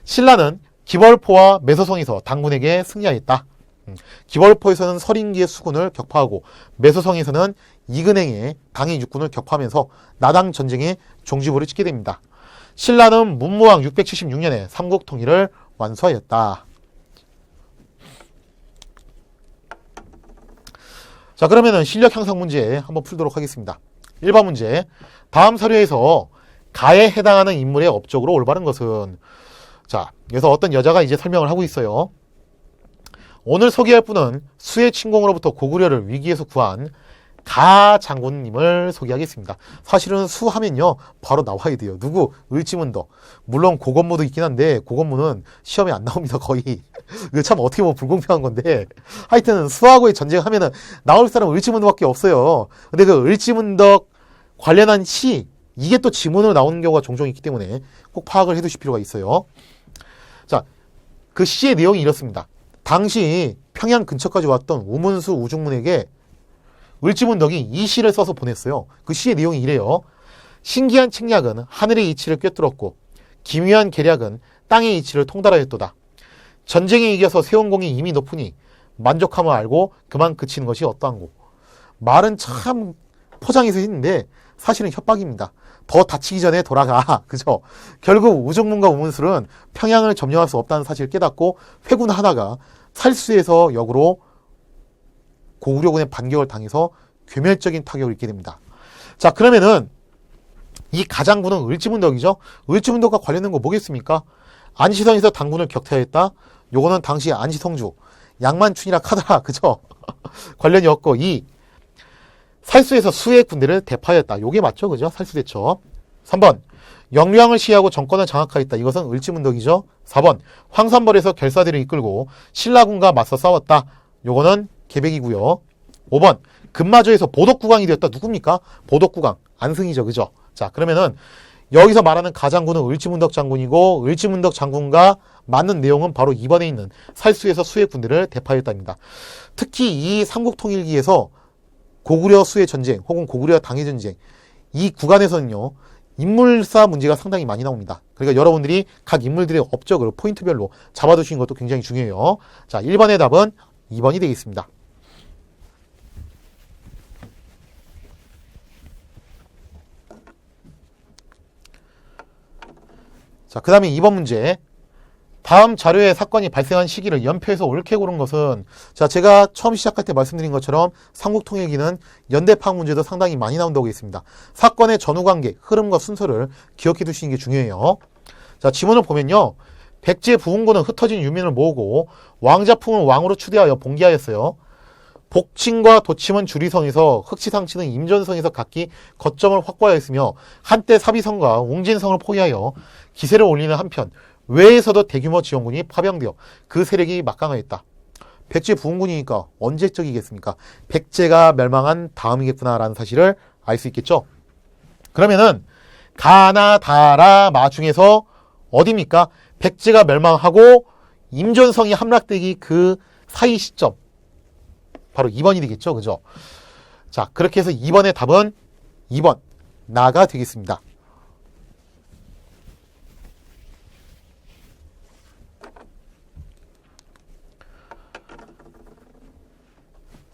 신라는 기벌포와 매서성에서 당군에게 승리하였다. 기벌포에서는 서린기의 수군을 격파하고 매서성에서는 이근행의 당의 육군을 격파하면서 나당 전쟁의 종지부를 찍게 됩니다. 신라는 문무왕 676년에 삼국 통일을 완수하였다. 자, 그러면은 실력 향상 문제 한번 풀도록 하겠습니다. 1번 문제. 다음 사료에서 가에 해당하는 인물의 업적으로 올바른 것은, 자, 여기서 어떤 여자가 이제 설명을 하고 있어요. 오늘 소개할 분은 수의 침공으로부터 고구려를 위기에서 구한 가 장군님을 소개하겠습니다. 사실은 수 하면요 바로 나와야 돼요. 누구? 을지문덕. 물론 고건무도 있긴 한데 고건무는 시험에 안 나옵니다. 거의. 이거 참 어떻게 보면 불공평한 건데 하여튼 수하고의 전쟁하면은 나올 사람은 을지문덕밖에 없어요. 근데 그 을지문덕 관련한 시, 이게 또 지문으로 나오는 경우가 종종 있기 때문에 꼭 파악을 해두실 필요가 있어요. 자, 그 시의 내용이 이렇습니다. 당시 평양 근처까지 왔던 우문수 우중문에게 을지문덕이 이 시를 써서 보냈어요. 그 시의 내용이 이래요. 신기한 책략은 하늘의 이치를 꿰뚫었고 기묘한 계략은 땅의 이치를 통달하였도다. 전쟁에 이겨서 세운 공이 이미 높으니 만족함을 알고 그만 그치는 것이 어떠한고. 말은 참 포장해서 했는데 사실은 협박입니다. 더 다치기 전에 돌아가. 그죠? 결국 우중문과 우문술은 평양을 점령할 수 없다는 사실을 깨닫고 회군하다가 살수에서 역으로 고구려군의 반격을 당해서 괴멸적인 타격을 입게 됩니다. 자, 그러면은 이 가장군은 을지문덕이죠. 을지문덕과 관련된 거 뭐겠습니까? 안시성에서 당군을 격퇴하였다. 요거는 당시 안시성주 양만춘이라 카더라. 그죠? 관련이 없고, 이 살수에서 수의 군대를 대파하였다. 요게 맞죠? 그죠? 살수대처. 3번 영량을 시해하고 정권을 장악하였다. 이것은 을지문덕이죠. 4번 황산벌에서 결사대를 이끌고 신라군과 맞서 싸웠다. 요거는 계백이고요. 5번 금마저에서 보덕국왕이 되었다. 누굽니까? 보덕국왕 안승이죠. 그죠? 자, 그러면은 여기서 말하는 가장군은 을지문덕 장군이고 을지문덕 장군과 맞는 내용은 바로 2번에 있는 살수에서 수의 군대를 대파하였다입니다. 특히 이 삼국통일기에서 고구려 수의 전쟁 혹은 고구려 당의 전쟁, 이 구간에서는요 인물사 문제가 상당히 많이 나옵니다. 그러니까 여러분들이 각 인물들의 업적을 포인트별로 잡아두시는 것도 굉장히 중요해요. 자, 1번의 답은 2번이 되겠습니다. 자, 그 다음에 2번 문제. 다음 자료의 사건이 발생한 시기를 연표해서 옳게 고른 것은, 자, 제가 처음 시작할 때 말씀드린 것처럼 삼국통일기는 연대 파악 문제도 상당히 많이 나온다고 했습니다. 사건의 전후관계, 흐름과 순서를 기억해 두시는 게 중요해요. 자, 지문을 보면요. 백제 부흥군은 흩어진 유민을 모으고 왕자풍을 왕으로 추대하여 봉기하였어요. 복침과 도침은 주리성에서, 흑치상치는 임전성에서 각기 거점을 확보하였으며 한때 사비성과 웅진성을 포위하여 기세를 올리는 한편 외에서도 대규모 지원군이 파병되어 그 세력이 막강하였다. 백제 부흥군이니까 언제적이겠습니까? 백제가 멸망한 다음이겠구나라는 사실을 알 수 있겠죠. 그러면은 가나 다라 마 중에서 어디입니까? 백제가 멸망하고 임전성이 함락되기 그 사이 시점, 바로 2번이 되겠죠. 그죠? 자, 그렇게 해서 2번의 답은 2번 나가 되겠습니다.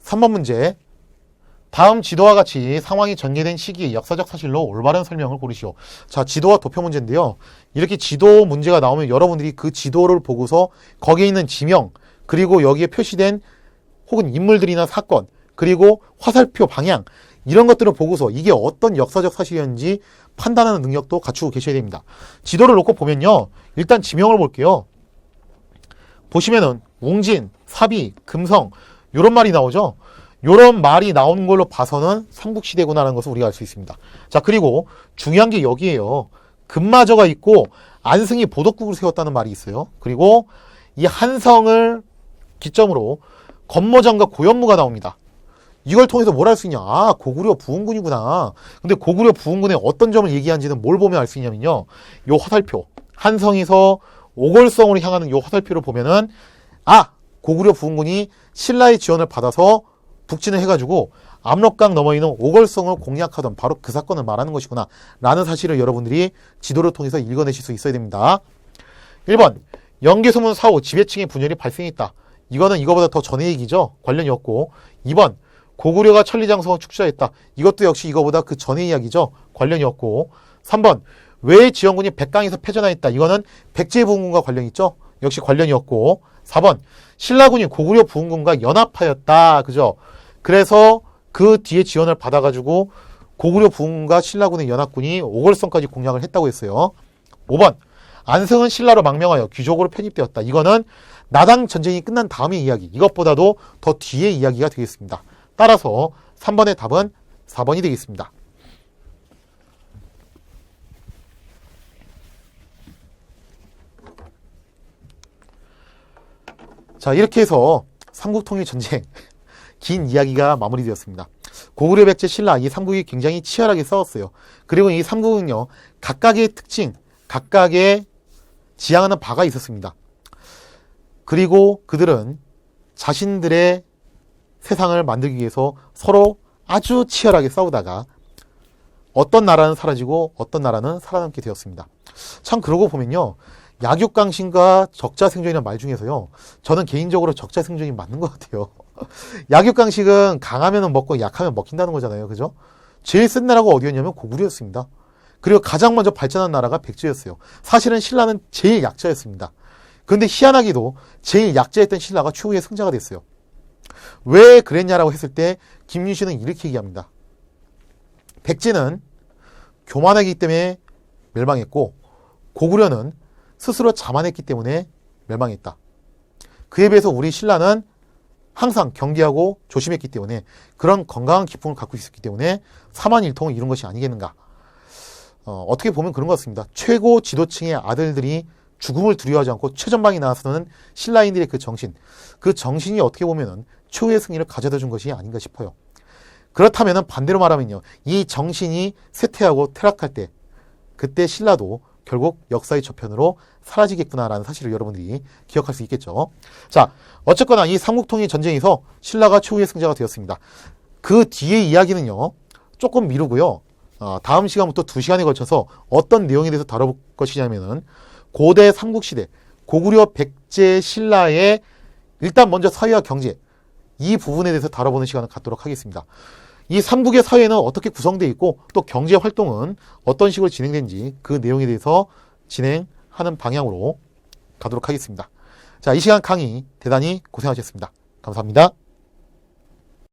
3번 문제. 다음 지도와 같이 상황이 전개된 시기의 역사적 사실로 올바른 설명을 고르시오. 자, 지도와 도표 문제인데요. 이렇게 지도 문제가 나오면 여러분들이 그 지도를 보고서 거기에 있는 지명, 그리고 여기에 표시된 혹은 인물들이나 사건, 그리고 화살표 방향, 이런 것들을 보고서 이게 어떤 역사적 사실이었는지 판단하는 능력도 갖추고 계셔야 됩니다. 지도를 놓고 보면요. 일단 지명을 볼게요. 보시면은 웅진, 사비, 금성, 요런 말이 나오죠. 요런 말이 나오는 걸로 봐서는 삼국시대구나라는 것을 우리가 알 수 있습니다. 자, 그리고 중요한 게 여기에요. 금마저가 있고 안승이 보덕국을 세웠다는 말이 있어요. 그리고 이 한성을 기점으로 건모장과 고현무가 나옵니다. 이걸 통해서 뭘 알 수 있냐? 아, 고구려 부흥군이구나. 근데 고구려 부흥군의 어떤 점을 얘기하는지는 뭘 보면 알 수 있냐면요. 요 화살표, 한성에서 오골성으로 향하는 요 화살표를 보면은, 아, 고구려 부흥군이 신라의 지원을 받아서 북진을 해가지고 압록강 너머에 있는 오골성을 공략하던 바로 그 사건을 말하는 것이구나 라는 사실을 여러분들이 지도를 통해서 읽어내실 수 있어야 됩니다. 1번 영계소문 사후 지배층의 분열이 발생했다. 이거는 이거보다 더 전의 얘기죠. 관련이 없고. 2번 고구려가 천리장성을 축소했다. 이것도 역시 이거보다 그 전의 이야기죠. 관련이 없고. 3번 왜 지원군이 백강에서 패전하였다. 이거는 백제 부흥군과 관련이 있죠. 역시 관련이 없고. 4번 신라군이 고구려 부흥군과 연합하였다. 그죠? 그래서 그 뒤에 지원을 받아가지고 고구려 부흥군과 신라군의 연합군이 오골성까지 공략을 했다고 했어요. 5번 안승은 신라로 망명하여 귀족으로 편입되었다. 이거는 나당 전쟁이 끝난 다음의 이야기, 이것보다도 더 뒤의 이야기가 되겠습니다. 따라서 3번의 답은 4번이 되겠습니다. 자, 이렇게 해서 삼국통일전쟁 긴 이야기가 마무리되었습니다. 고구려, 백제, 신라 이 삼국이 굉장히 치열하게 싸웠어요. 그리고 이 삼국은요, 각각의 특징, 각각의 지향하는 바가 있었습니다. 그리고 그들은 자신들의 세상을 만들기 위해서 서로 아주 치열하게 싸우다가 어떤 나라는 사라지고 어떤 나라는 살아남게 되었습니다. 참 그러고 보면요, 약육강신과 적자생존이라는 말 중에서요, 저는 개인적으로 적자생존이 맞는 것 같아요. 약육강식은 강하면 먹고 약하면 먹힌다는 거잖아요. 그죠? 제일 센 나라가 어디였냐면 고구려였습니다. 그리고 가장 먼저 발전한 나라가 백제였어요. 사실은 신라는 제일 약자였습니다. 그런데 희한하게도 제일 약자였던 신라가 최후의 승자가 됐어요. 왜 그랬냐라고 했을 때 김윤신은 이렇게 얘기합니다. 백제는 교만하기 때문에 멸망했고 고구려는 스스로 자만했기 때문에 멸망했다. 그에 비해서 우리 신라는 항상 경계하고 조심했기 때문에 그런 건강한 기풍을 갖고 있었기 때문에 사만일통을 이룬 것이 아니겠는가. 어떻게 보면 그런 것 같습니다. 최고 지도층의 아들들이 죽음을 두려워하지 않고 최전방에 나서는 신라인들의 그 정신이 어떻게 보면은 최후의 승리를 가져다 준 것이 아닌가 싶어요. 그렇다면은 반대로 말하면요, 이 정신이 쇠퇴하고 퇴락할 때 그때 신라도 결국 역사의 저편으로 사라지겠구나라는 사실을 여러분들이 기억할 수 있겠죠. 자, 어쨌거나 이 삼국통일 전쟁에서 신라가 최후의 승자가 되었습니다. 그 뒤의 이야기는요, 조금 미루고요. 다음 시간부터 2시간에 걸쳐서 어떤 내용에 대해서 다뤄볼 것이냐면은 고대 삼국시대, 고구려, 백제, 신라의 일단 먼저 사회와 경제, 이 부분에 대해서 다뤄보는 시간을 갖도록 하겠습니다. 이 삼국의 사회는 어떻게 구성되어 있고 또 경제 활동은 어떤 식으로 진행되는지 그 내용에 대해서 진행하는 방향으로 가도록 하겠습니다. 자, 이 시간 강의 대단히 고생하셨습니다. 감사합니다.